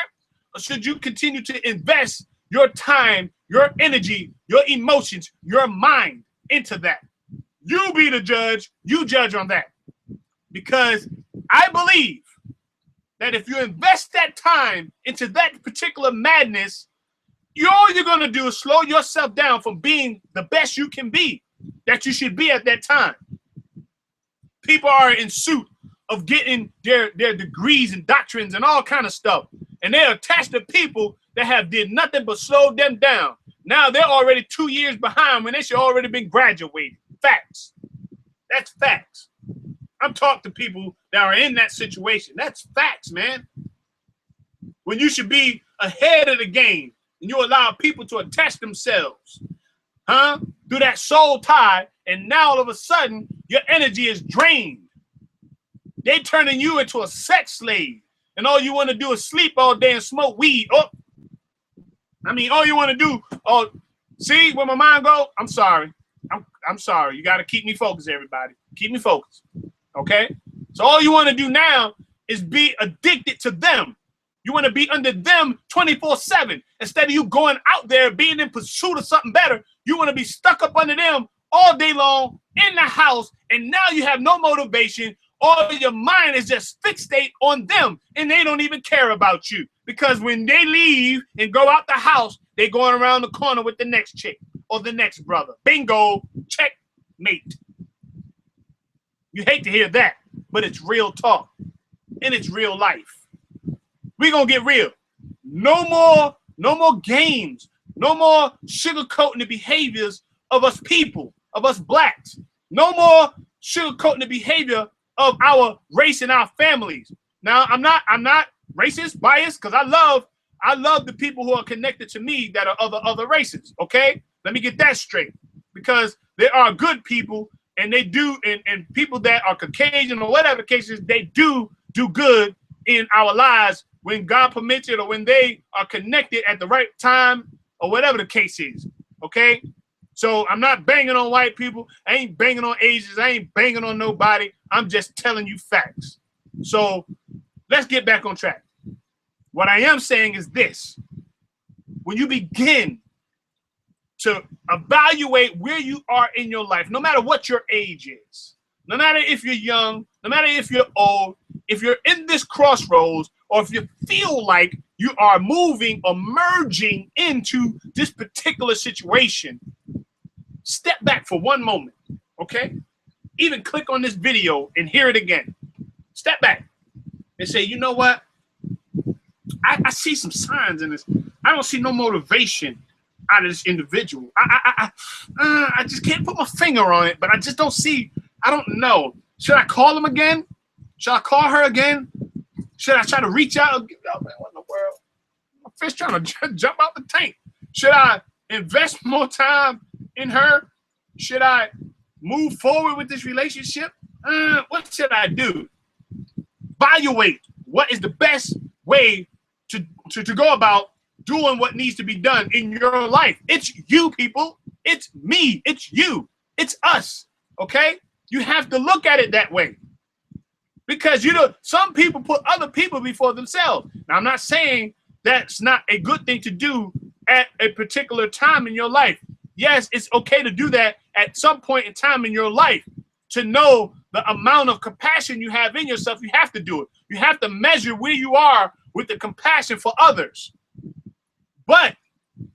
Or should you continue to invest your time, your energy, your emotions, your mind into that? You be the judge. You judge on that. Because I believe that if you invest that time into that particular madness, all you're going to do is slow yourself down from being the best you can be, that you should be at that time. People are in suit of getting their degrees and doctrines and all kind of stuff. And they're attached to people that have did nothing but slow them down. Now they're already 2 years behind when they should already been graduated. Facts. That's facts. I'm talking to people that are in that situation. That's facts, man. When you should be ahead of the game and you allow people to attach themselves, through that soul tie, and now all of a sudden your energy is drained. They turning you into a sex slave, and all you want to do is sleep all day and smoke weed. All you want to do. Oh, see where my mind go? I'm sorry. I'm sorry. You got to keep me focused, everybody. Keep me focused. Okay? So all you want to do now is be addicted to them. You want to be under them 24/7 instead of you going out there being in pursuit of something better. You want to be stuck up under them all day long in the house, and now you have no motivation. All your mind is just fixate on them, and they don't even care about you. Because when they leave and go out the house, they're going around the corner with the next chick or the next brother. Bingo, checkmate. You hate to hear that, but it's real talk, and it's real life. We're going to get real. No more games. No more sugarcoating the behaviors of us people, of us blacks. No more sugarcoating the behavior of our race and our families. Now, I'm not racist, biased, because I love the people who are connected to me that are other races. Okay, let me get that straight, because there are good people, and they do, and people that are Caucasian or whatever cases, they do good in our lives when God permits it, or when they are connected at the right time, or whatever the case is. Okay. So I'm not banging on white people. I ain't banging on Asians. I ain't banging on nobody. I'm just telling you facts. So let's get back on track. What I am saying is this. When you begin to evaluate where you are in your life, no matter what your age is, no matter if you're young, no matter if you're old, if you're in this crossroads, or if you feel like you are moving or merging into this particular situation, step back for one moment, okay? Even click on this video and hear it again. Step back and say, you know what? I see some signs in this. I don't see no motivation out of this individual. I just can't put my finger on it, but I just don't see. I don't know. Should I call him again? Should I call her again? Should I try to reach out? Oh, man, what in the world? My fish trying to jump out the tank. Should I invest more time in her? Should I move forward with this relationship? What should I do? Evaluate what is the best way to go about doing what needs to be done in your life. It's you, people. It's me. It's you. It's us. Okay? You have to look at it that way. Because, you know, some people put other people before themselves. Now, I'm not saying that's not a good thing to do at a particular time in your life. Yes, it's okay to do that at some point in time in your life. To know the amount of compassion you have in yourself, you have to do it. You have to measure where you are with the compassion for others. But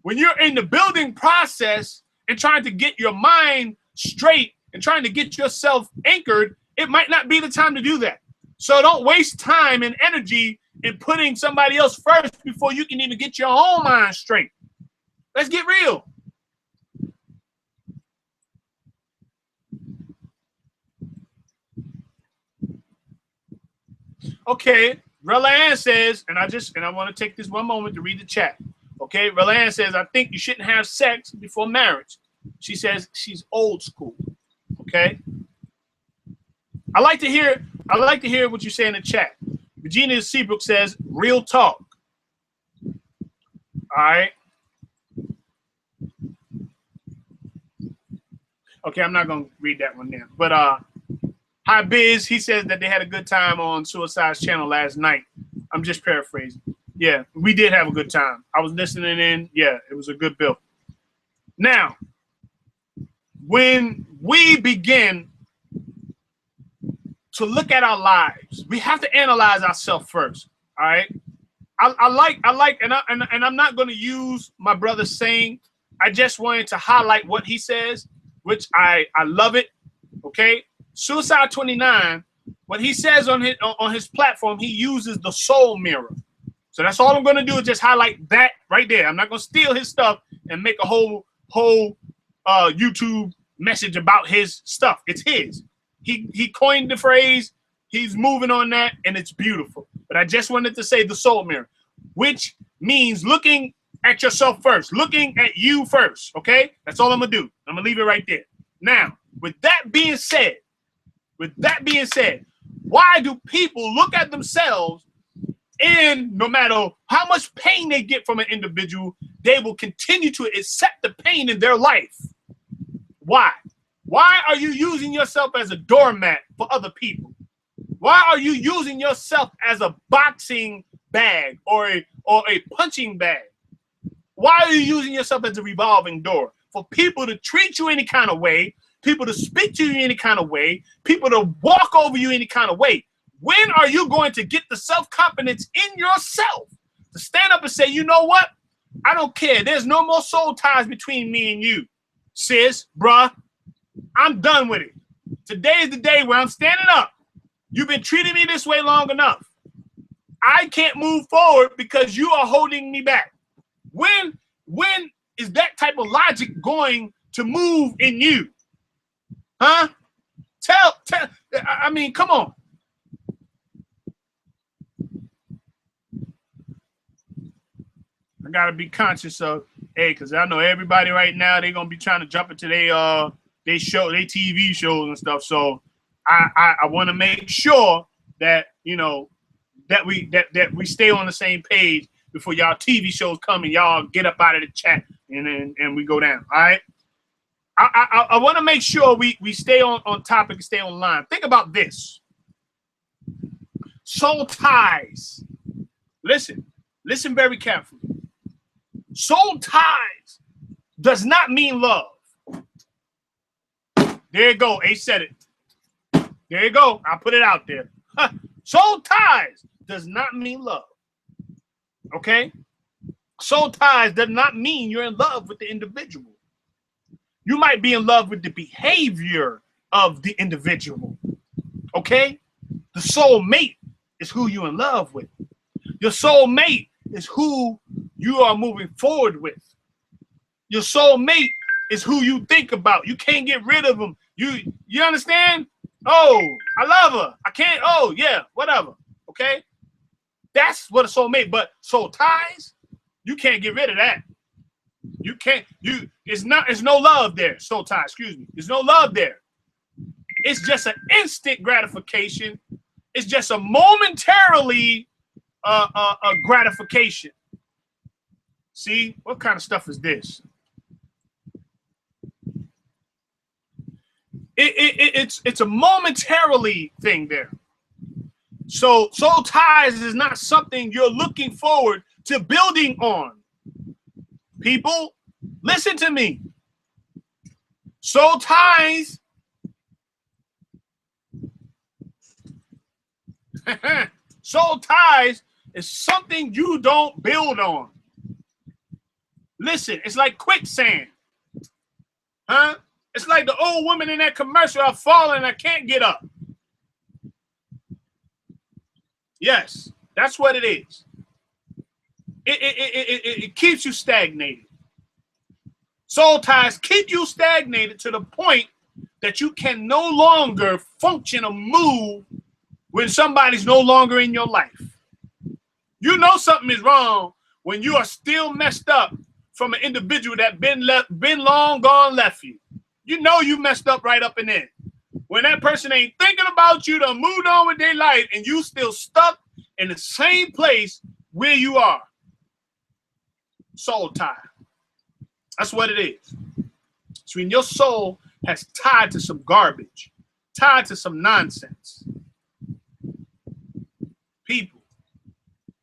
when you're in the building process and trying to get your mind straight and trying to get yourself anchored, it might not be the time to do that. So don't waste time and energy in putting somebody else first before you can even get your own mind straight. Let's get real. Okay, Relan says, and I want to take this one moment to read the chat. Okay, Relan says, I think you shouldn't have sex before marriage. She says she's old school. Okay. I like to hear what you say in the chat. Virginia Seabrook says, real talk. All right. Okay, I'm not gonna read that one there. But Hi Biz, he says that they had a good time on Suicide's channel last night. I'm just paraphrasing. Yeah, we did have a good time. I was listening in. Yeah, it was a good build. Now, when we begin to look at our lives, we have to analyze ourselves first. All right. I like, and I'm not going to use my brother's saying. I just wanted to highlight what he says, which I love it. Okay. Suicide 29, what he says on his platform, he uses the soul mirror. So that's all I'm going to do is just highlight that right there. I'm not going to steal his stuff and make a whole YouTube message about his stuff. It's his. He coined the phrase. He's moving on that, and it's beautiful. But I just wanted to say the soul mirror, which means looking at yourself first, looking at you first, okay? That's all I'm going to do. I'm going to leave it right there. Now, with that being said, why do people look at themselves and no matter how much pain they get from an individual, they will continue to accept the pain in their life? Why? Why are you using yourself as a doormat for other people? Why are you using yourself as a boxing bag or a punching bag? Why are you using yourself as a revolving door? For people to treat you any kind of way, people to speak to you any kind of way, people to walk over you any kind of way. When are you going to get the self-confidence in yourself to stand up and say, you know what? I don't care. There's no more soul ties between me and you. Sis, bruh, I'm done with it. Today is the day where I'm standing up. You've been treating me this way long enough. I can't move forward because you are holding me back. When is that type of logic going to move in you? Huh? I mean, come on. I gotta be conscious of, hey, because I know everybody right now, they're gonna be trying to jump into their TV shows and stuff. So I want to make sure that that we stay on the same page before y'all TV shows come and y'all get up out of the chat and we go down. All right. I want to make sure we stay on topic and stay on line. Think about this. Soul ties. Listen very carefully. Soul ties does not mean love. There you go. Ace said it. There you go. I'll put it out there. Soul ties does not mean love. Okay? Soul ties does not mean you're in love with the individual. You might be in love with the behavior of the individual. Okay? The soulmate is who you're in love with. Your soulmate is who you are moving forward with. Your soulmate is who you think about. You can't get rid of them. You understand? Oh, I love her. I can't. Oh, yeah, whatever. Okay? That's what a soulmate. But soul ties, you can't get rid of that. You can't. It's no love there. Soul ties, excuse me. There's no love there. It's just an instant gratification. It's just a momentarily a gratification. See, what kind of stuff is this? It's a momentarily thing there. So soul ties is not something you're looking forward to building on. People, listen to me. Soul ties soul ties is something you don't build on. Listen, it's like quicksand. Huh? It's like the old woman in that commercial. I fall and I can't get up. Yes, that's what it is. It keeps you stagnated. Soul ties keep you stagnated to the point that you can no longer function or move when somebody's no longer in your life. You know something is wrong when you are still messed up from an individual that been long gone left you. You know you messed up right up in there. When that person ain't thinking about you, done moved on with their life, and you still stuck in the same place where you are. Soul tie. That's what it is. So when your soul has tied to some garbage, tied to some nonsense. People,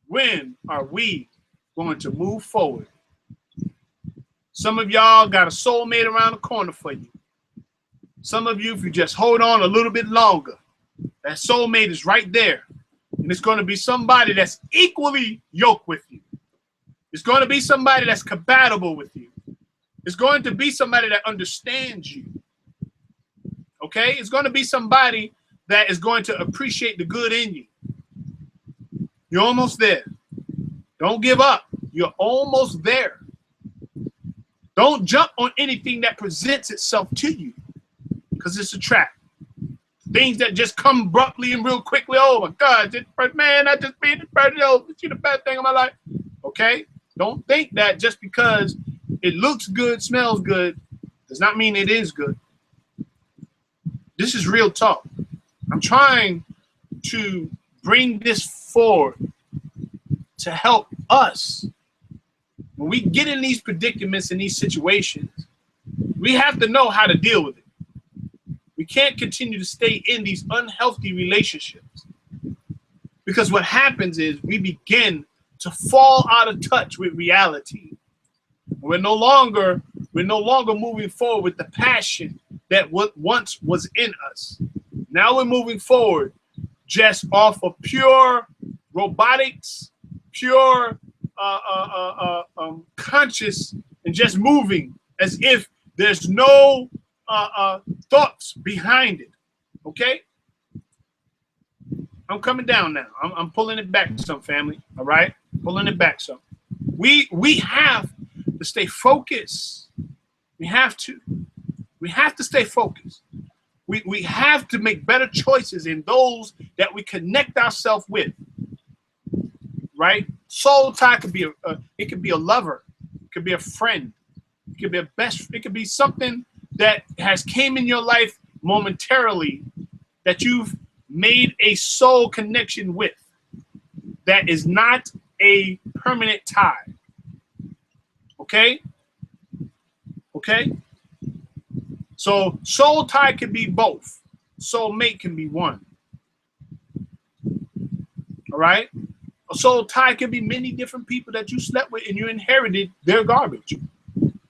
when are we going to move forward? Some of y'all got a soulmate around the corner for you. Some of you, if you just hold on a little bit longer, that soulmate is right there. And it's going to be somebody that's equally yoked with you. It's going to be somebody that's compatible with you. It's going to be somebody that understands you. Okay? It's going to be somebody that is going to appreciate the good in you. You're almost there. Don't give up. You're almost there. Don't jump on anything that presents itself to you, because it's a trap. Things that just come abruptly and real quickly. Oh my God, man, I just made this person. Oh, it's the best thing of my life. Okay? Don't think that just because it looks good, smells good, does not mean it is good. This is real talk. I'm trying to bring this forward to help us. When we get in these predicaments, in these situations, we have to know how to deal with it. We can't continue to stay in these unhealthy relationships, because what happens is we begin to fall out of touch with reality. We're no longer moving forward with the passion that once was in us. Now we're moving forward just off of pure robotics, pure conscious, and just moving as if there's no thoughts behind it. Okay? I'm coming down now. I'm pulling it back some, family. All right? Pulling it back some. We have to stay focused. We have to. We have to stay focused. We have to make better choices in those that we connect ourselves with. Right? Soul tie could be it could be a lover, it could be a friend, it could be a it could be something that has came in your life momentarily that you've made a soul connection with. That is not a permanent tie. Okay? Okay? So soul tie can be both. Soulmate can be one. All right? A soul tie can be many different people that you slept with and you inherited their garbage.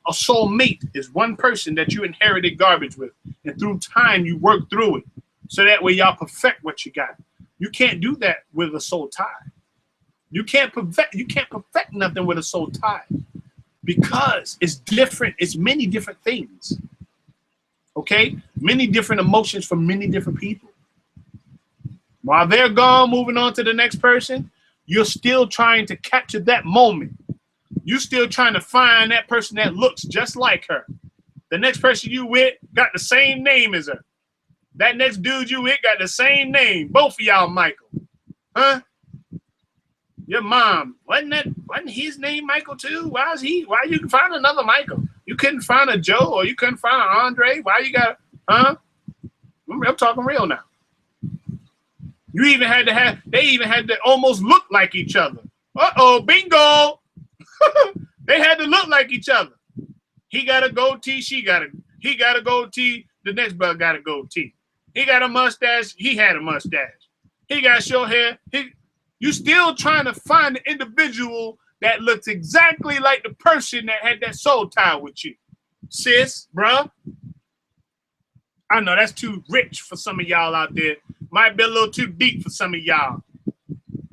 A soulmate is one person that you inherited garbage with, and through time you work through it, so that way y'all perfect what you got. You can't do that with a soul tie. You can't perfect nothing with a soul tie because it's different. It's many different things. Okay? Many different emotions from many different people. While they're gone, moving on to the next person, you're still trying to capture that moment. You're still trying to find that person that looks just like her. The next person you with got the same name as her. That next dude you with got the same name. Both of y'all Michael. Huh? Your mom, wasn't his name Michael too? Why you can find another Michael? You couldn't find a Joe or you couldn't find an Andre? Why you got, huh? I'm talking real now. They even had to almost look like each other. Uh-oh, bingo. They had to look like each other. He got a goatee, he got a goatee, the next brother got a goatee. He got a mustache, he had a mustache. He got short hair. You still trying to find the individual that looks exactly like the person that had that soul tie with you. Sis, bruh. I know that's too rich for some of y'all out there. Might be a little too deep for some of y'all.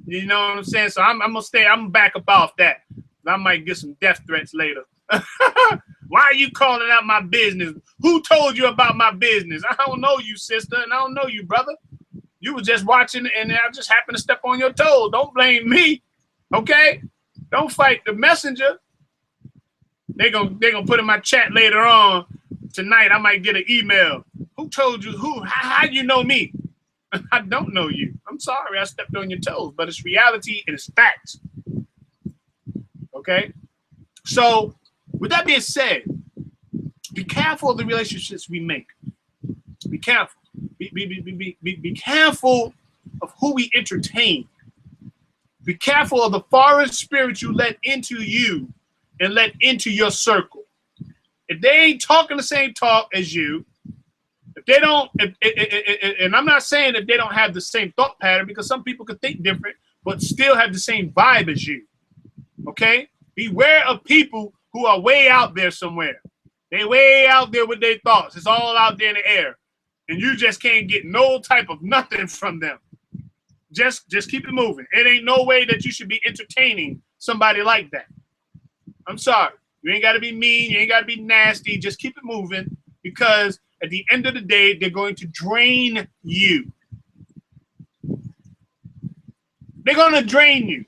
You know what I'm saying? So I'm gonna back up off that. I might get some death threats later. Why are you calling out my business? Who told you about my business? I don't know you, sister, and I don't know you, brother. You were just watching, and I just happened to step on your toes. Don't blame me, okay? Don't fight the messenger. They're gonna put in my chat later on tonight. I might get an email. Who told you? How you know me? I don't know you. I'm sorry I stepped on your toes, but it's reality and it's facts. Okay? So, with that being said, be careful of the relationships we make. Be careful. Be careful of who we entertain. Be careful of the foreign spirit you let into you and let into your circle. If they ain't talking the same talk as you, if they don't, and I'm not saying that they don't have the same thought pattern, because some people could think different, but still have the same vibe as you. Okay? Beware of people who are way out there somewhere. They way out there with their thoughts. It's all out there in the air. And you just can't get no type of nothing from them. Just keep it moving. It ain't no way that you should be entertaining somebody like that. I'm sorry. You ain't got to be mean. You ain't got to be nasty. Just keep it moving, because at the end of the day, they're going to drain you. They're going to drain you.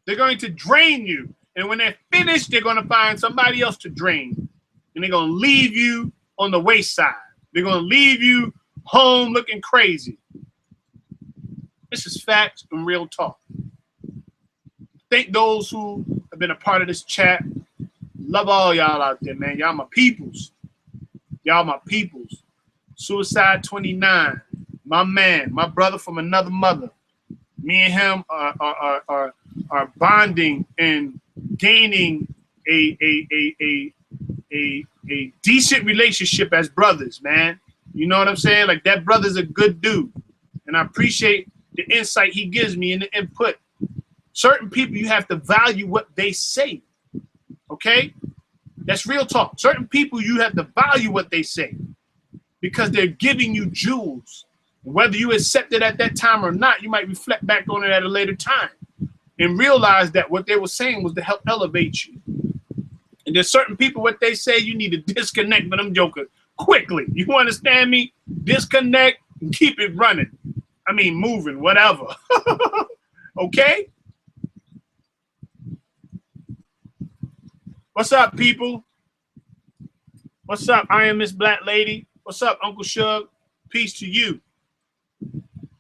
They're going to drain you. And when they're finished, they're going to find somebody else to drain. And they're going to leave you on the wayside. They're going to leave you home looking crazy. This is facts and real talk. Thank those who have been a part of this chat. Love all y'all out there, man. Y'all my peoples. Y'all my peoples. Suicide 29. My man. My brother from another mother. Me and him are bonding and gaining a decent relationship as brothers, man. You know what I'm saying? Like, that brother's a good dude. And I appreciate the insight he gives me and the input. Certain people, you have to value what they say. Okay? That's real talk. Certain people, you have to value what they say, because they're giving you jewels. Whether you accept it at that time or not, you might reflect back on it at a later time and realize that what they were saying was to help elevate you. And there's certain people, what they say, you need to disconnect with them jokers quickly. You understand me? Disconnect and keep it running. I mean, moving, whatever. Okay? What's up, people? What's up? I am Miss Black Lady. What's up, Uncle Shug? Peace to you.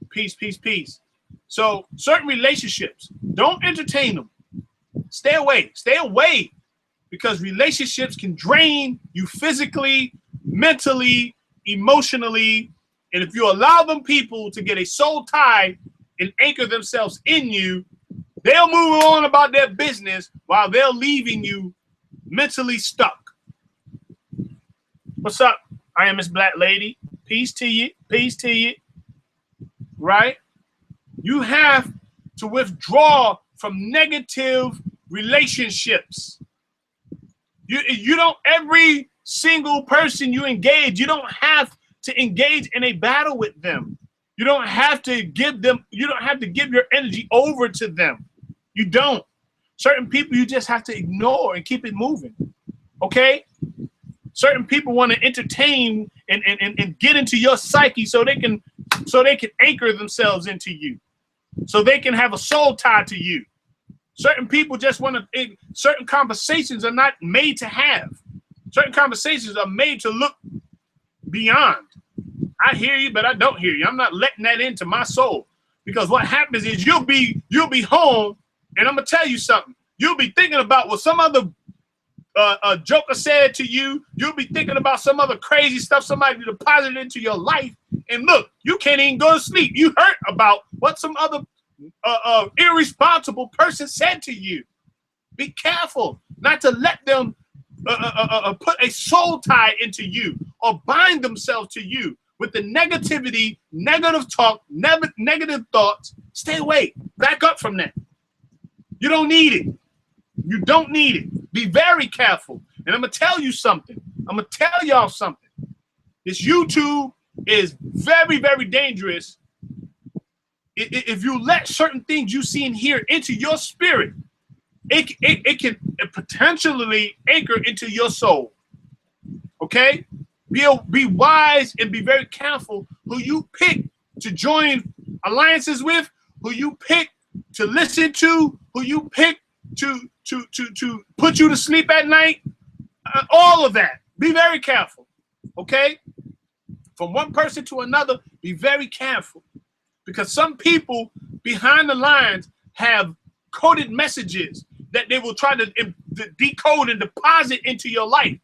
Peace, peace, peace. So, certain relationships, don't entertain them. Stay away. Stay away. Because relationships can drain you physically, mentally, emotionally. And if you allow them people to get a soul tie and anchor themselves in you, they'll move on about their business while they're leaving you mentally stuck. What's up? I am Miss Black Lady. Peace to you. Peace to you. Right? You have to withdraw from negative relationships. You don't, every single person you engage, you don't have to engage in a battle with them. You don't have to give them, you don't have to give your energy over to them. You don't. Certain people you just have to ignore and keep it moving. Okay? Certain people want to entertain and get into your psyche so they can anchor themselves into you. So they can have a soul tie to you. Certain people just want to, certain conversations are not made to have. Certain conversations are made to look beyond. I hear you, but I don't hear you. I'm not letting that into my soul. Because what happens is you'll be home, and I'm going to tell you something. You'll be thinking about what some other joker said to you. You'll be thinking about some other crazy stuff somebody deposited into your life. And look, you can't even go to sleep. You hurt about what some other irresponsible person said to you. Be careful not to let them put a soul tie into you or bind themselves to you with the negativity, negative talk, negative thoughts. Stay away. Back up from that. You don't need it. You don't need it. Be very careful. And I'm going to tell you something. I'm going to tell y'all something. This YouTube is very, very dangerous. If you let certain things you see and hear into your spirit, it can potentially anchor into your soul. Okay? Be wise and be very careful who you pick to join alliances with, who you pick to listen to, who you pick to put you to sleep at night. All of that. Be very careful. Okay? From one person to another, be very careful. Because some people behind the lines have coded messages that they will try to decode and deposit into your life.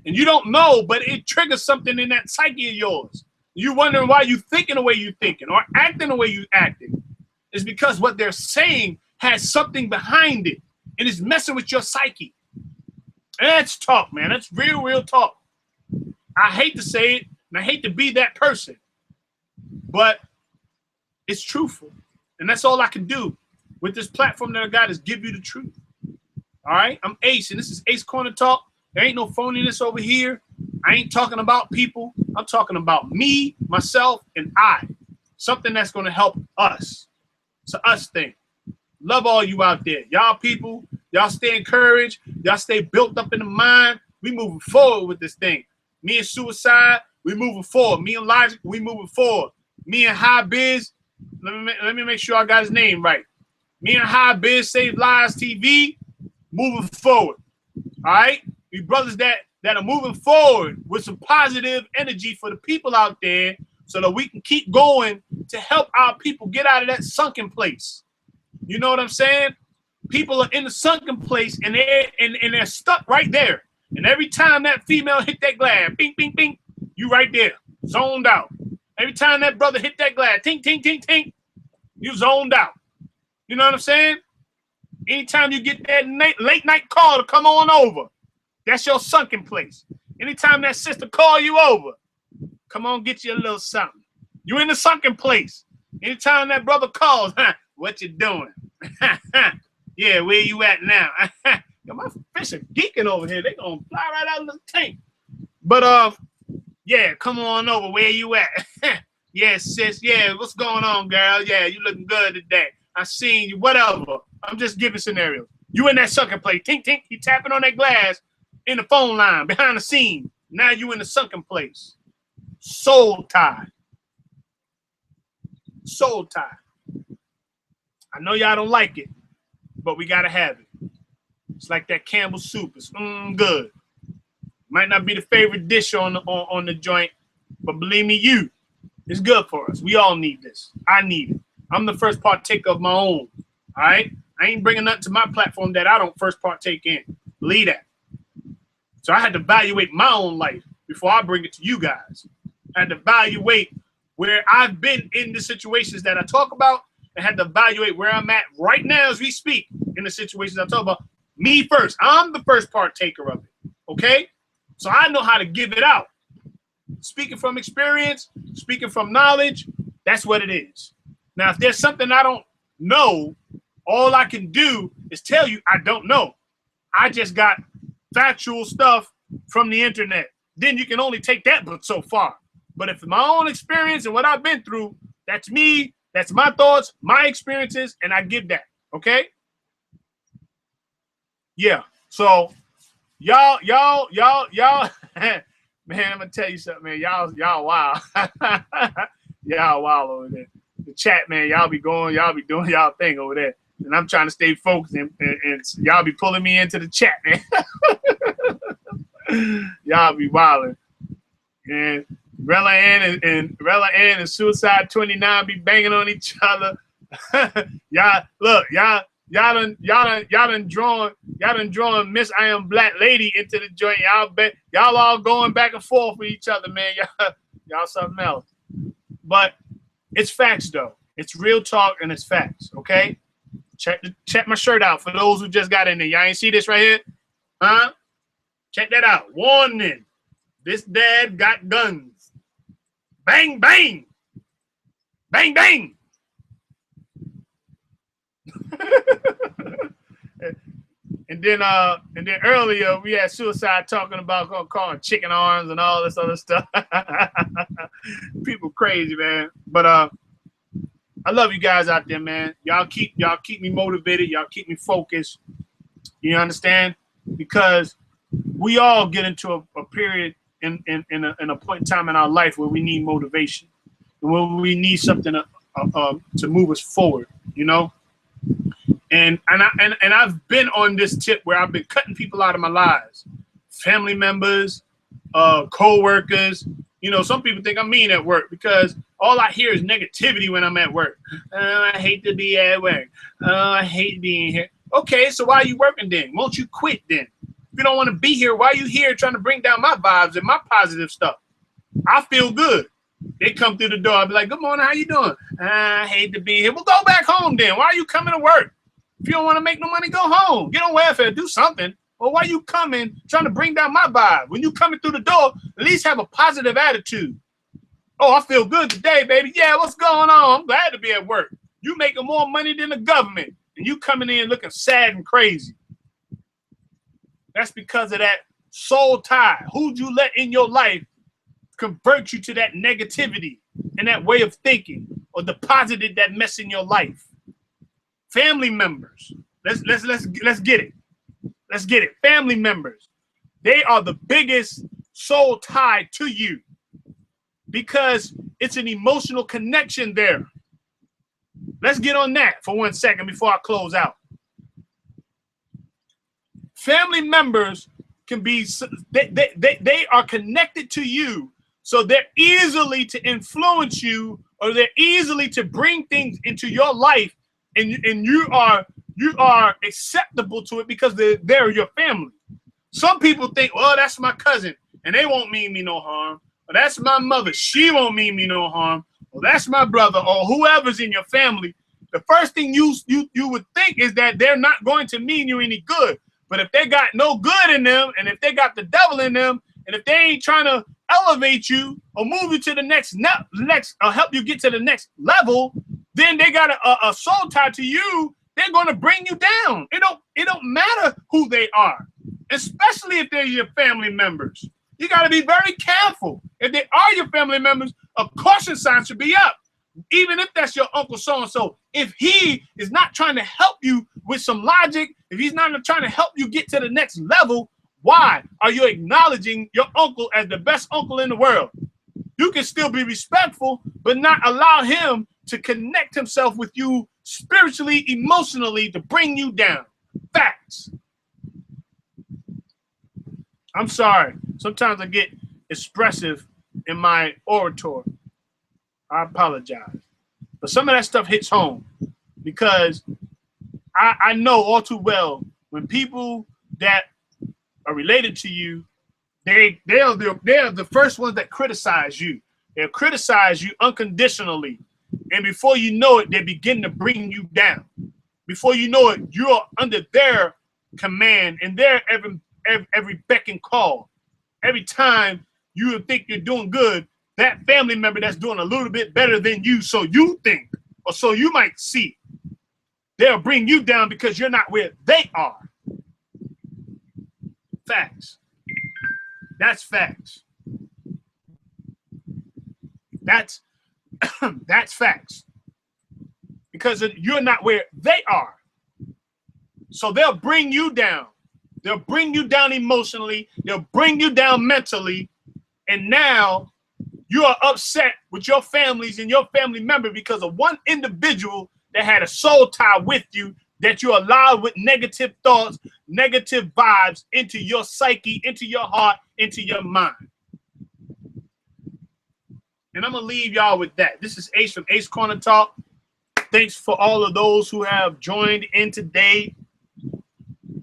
And you don't know, but it triggers something in that psyche of yours. You wondering why you thinking the way you thinking or acting the way you acting. It's because what they're saying has something behind it and it's messing with your psyche. And that's talk, man. That's real, real talk. I hate to say it, and I hate to be that person, but it's truthful. And that's all I can do with this platform that I got is give you the truth. All right? I'm Ace, and this is Ace Corner Talk. There ain't no phoniness over here. I ain't talking about people. I'm talking about me, myself, and I. Something that's going to help us. It's an us thing. Love all you out there. Y'all people, y'all stay encouraged. Y'all stay built up in the mind. We moving forward with this thing. Me and Suicide, we moving forward. Me and Logic, we moving forward. Me and High Biz, let me make sure I got his name right. Me and High Biz Save Lives TV, moving forward. All right? We brothers that are moving forward with some positive energy for the people out there so that we can keep going to help our people get out of that sunken place. You know what I'm saying? People are in the sunken place and they're stuck right there. And every time that female hit that glass, bing, bing, bing, you right there, zoned out. Every time that brother hit that glass, tink, tink, tink, tink, you zoned out. You know what I'm saying? Anytime you get that late night call to come on over, that's your sunken place. Anytime that sister call you over, come on, get you a little something. You in the sunken place. Anytime that brother calls, what you doing? Yeah, where you at now? Yo, my fish are geeking over here. They gonna fly right out of the tank. But yeah, come on over. Where you at? Yeah, sis. Yeah, what's going on, girl? Yeah, you looking good today. I seen you. Whatever. I'm just giving scenarios. You in that sunken place. Tink, tink. You tapping on that glass in the phone line behind the scene. Now you in the sunken place. Soul tie. Soul tie. I know y'all don't like it, but we gotta have it. It's like that Campbell soup. It's good. Might not be the favorite dish on the joint, but believe me, it's good for us. We all need this. I need it. I'm the first partaker of my own. All right? I ain't bringing nothing to my platform that I don't first partake in. Believe that. So I had to evaluate my own life before I bring it to you guys. I had to evaluate where I've been in the situations that I talk about and had to evaluate where I'm at right now as we speak in the situations I talk about. Me first. I'm the first partaker of it. Okay? So I know how to give it out. Speaking from experience, speaking from knowledge, that's what it is. Now, if there's something I don't know, all I can do is tell you I don't know. I just got factual stuff from the internet. Then you can only take that but so far. But if my own experience and what I've been through, that's me, that's my thoughts, my experiences, and I give that, okay? Yeah. So y'all, man, I'm gonna tell you something, man. Y'all wild. Y'all wild over there. The chat, man, y'all be doing y'all thing over there. And I'm trying to stay focused, and y'all be pulling me into the chat, man. Y'all be wilding. And Rella Ann and Suicide 29 be banging on each other. Y'all done drawn Miss I Am Black Lady into the joint. Y'all all going back and forth with each other, man. Y'all something else. But it's facts though. It's real talk and it's facts. Okay. Check my shirt out for those who just got in there. Y'all ain't see this right here? Huh? Check that out. Warning. This dad got guns. Bang, bang. Bang, bang. And then earlier we had Suicide talking about calling chicken arms and all this other stuff. People crazy, man. But I love you guys out there, man. Y'all keep me motivated. Y'all keep me focused. You understand? Because we all get into a period in a point in time in our life where we need motivation, and where we need something to move us forward. You know. And I've been on this tip where I've been cutting people out of my lives, family members, co-workers. You know, some people think I'm mean at work because all I hear is negativity when I'm at work. I hate to be at work. I hate being here. Okay, so why are you working then? Won't you quit then? If you don't want to be here, why are you here trying to bring down my vibes and my positive stuff? I feel good. They come through the door. I'll be like, good morning, how you doing? I hate to be here. Well, go back home then. Why are you coming to work? If you don't want to make no money, go home. Get on welfare, do something. Well, why you coming trying to bring down my vibe? When you coming through the door, at least have a positive attitude. Oh, I feel good today, baby. Yeah, what's going on? I'm glad to be at work. You making more money than the government, and you coming in looking sad and crazy. That's because of that soul tie. Who'd you let in your life convert you to that negativity and that way of thinking, or deposited that mess in your life? Family members. Let's get it. Let's get it. Family members. They are the biggest soul tie to you because it's an emotional connection there. Let's get on that for 1 second before I close out. Family members can be, they are connected to you, so they're easily to influence you, or they're easily to bring things into your life, and you are acceptable to it because they're your family. Some people think, well, that's my cousin, and they won't mean me no harm. Or that's my mother, she won't mean me no harm. Or that's my brother, or whoever's in your family. The first thing you would think is that they're not going to mean you any good. But if they got no good in them, and if they got the devil in them, and if they ain't trying to elevate you or move you to the next or help you get to the next level, then they got a soul tie to you. They're going to bring you down. It don't matter who they are, especially if they're your family members. You got to be very careful. If they are your family members, a caution sign should be up. Even if that's your uncle so-and-so, if he is not trying to help you with some logic, if he's not trying to help you get to the next level, why are you acknowledging your uncle as the best uncle in the world? You can still be respectful, but not allow him to connect himself with you spiritually, emotionally, to bring you down. Facts. I'm sorry. Sometimes I get expressive in my oratory. I apologize. But some of that stuff hits home because I know all too well when people that are related to you, they are the first ones that criticize you. They'll criticize you unconditionally. And before you know it, they begin to bring you down. Before you know it, you're under their command and their every beck and call. Every time you think you're doing good, that family member that's doing a little bit better than you, so you think, or so you might see, they'll bring you down because you're not where they are. Facts. That's facts. That's facts. Because you're not where they are. So they'll bring you down. They'll bring you down emotionally. They'll bring you down mentally. And now you are upset with your families and your family member because of one individual that had a soul tie with you, that you allowed with negative thoughts, negative vibes into your psyche, into your heart, into your mind. And I'm going to leave y'all with that. This is Ace from Ace Corner Talk. Thanks for all of those who have joined in today.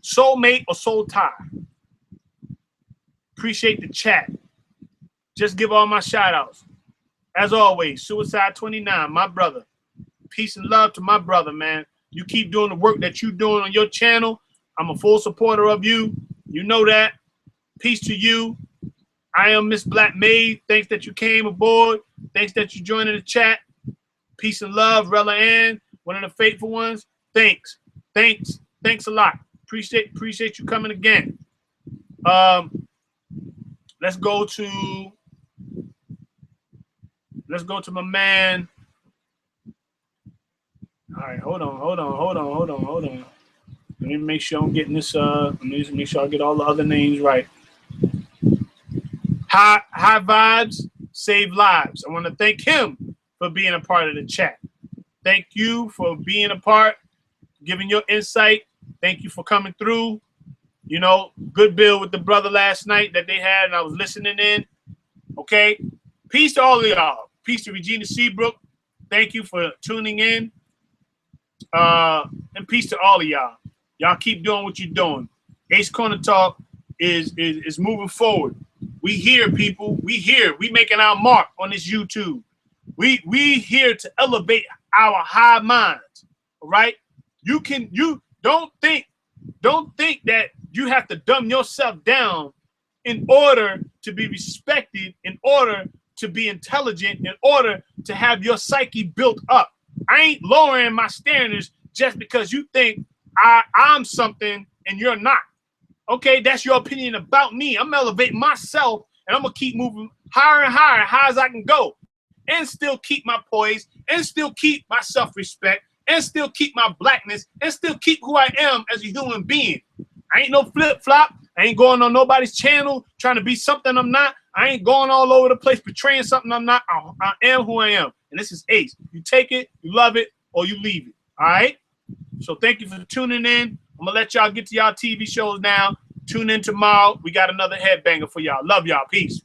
Soulmate or soul tie? Appreciate the chat. Just give all my shout outs. As always, Suicide 29, my brother. Peace and love to my brother, man. You keep doing the work that you're doing on your channel. I'm a full supporter of you. You know that. Peace to you. I am Miss Black Maid. Thanks that you came aboard. Thanks that you joined in the chat. Peace and love, Rella Ann, one of the faithful ones. Thanks. Thanks a lot. Appreciate you coming again. Let's go to my man. All right, hold on. Let me make sure I'm getting this. Let me make sure I get all the other names right. High Vibes Save Lives. I want to thank him for being a part of the chat. Thank you for being a part, giving your insight. Thank you for coming through. You know, good bill with the brother last night that they had, and I was listening in. Okay. Peace to all of y'all. Peace to Regina Seabrook. Thank you for tuning in. And peace to all of y'all. Y'all keep doing what you're doing. Ace Corner Talk is moving forward. We here, people. We here. We making our mark on this YouTube. We here to elevate our high minds. All right. You don't think that you have to dumb yourself down in order to be respected, in order to be intelligent, in order to have your psyche built up. I ain't lowering my standards just because you think I'm something and you're not. Okay, that's your opinion about me. I'm elevating myself, and I'm going to keep moving higher and higher, high as I can go, and still keep my poise, and still keep my self-respect, and still keep my blackness, and still keep who I am as a human being. I ain't no flip-flop. I ain't going on nobody's channel trying to be something I'm not. I ain't going all over the place portraying something I'm not. I am who I am, and this is Ace. You take it, you love it, or you leave it, all right? So thank you for tuning in. I'm going to let y'all get to y'all TV shows now. Tune in tomorrow. We got another headbanger for y'all. Love y'all. Peace.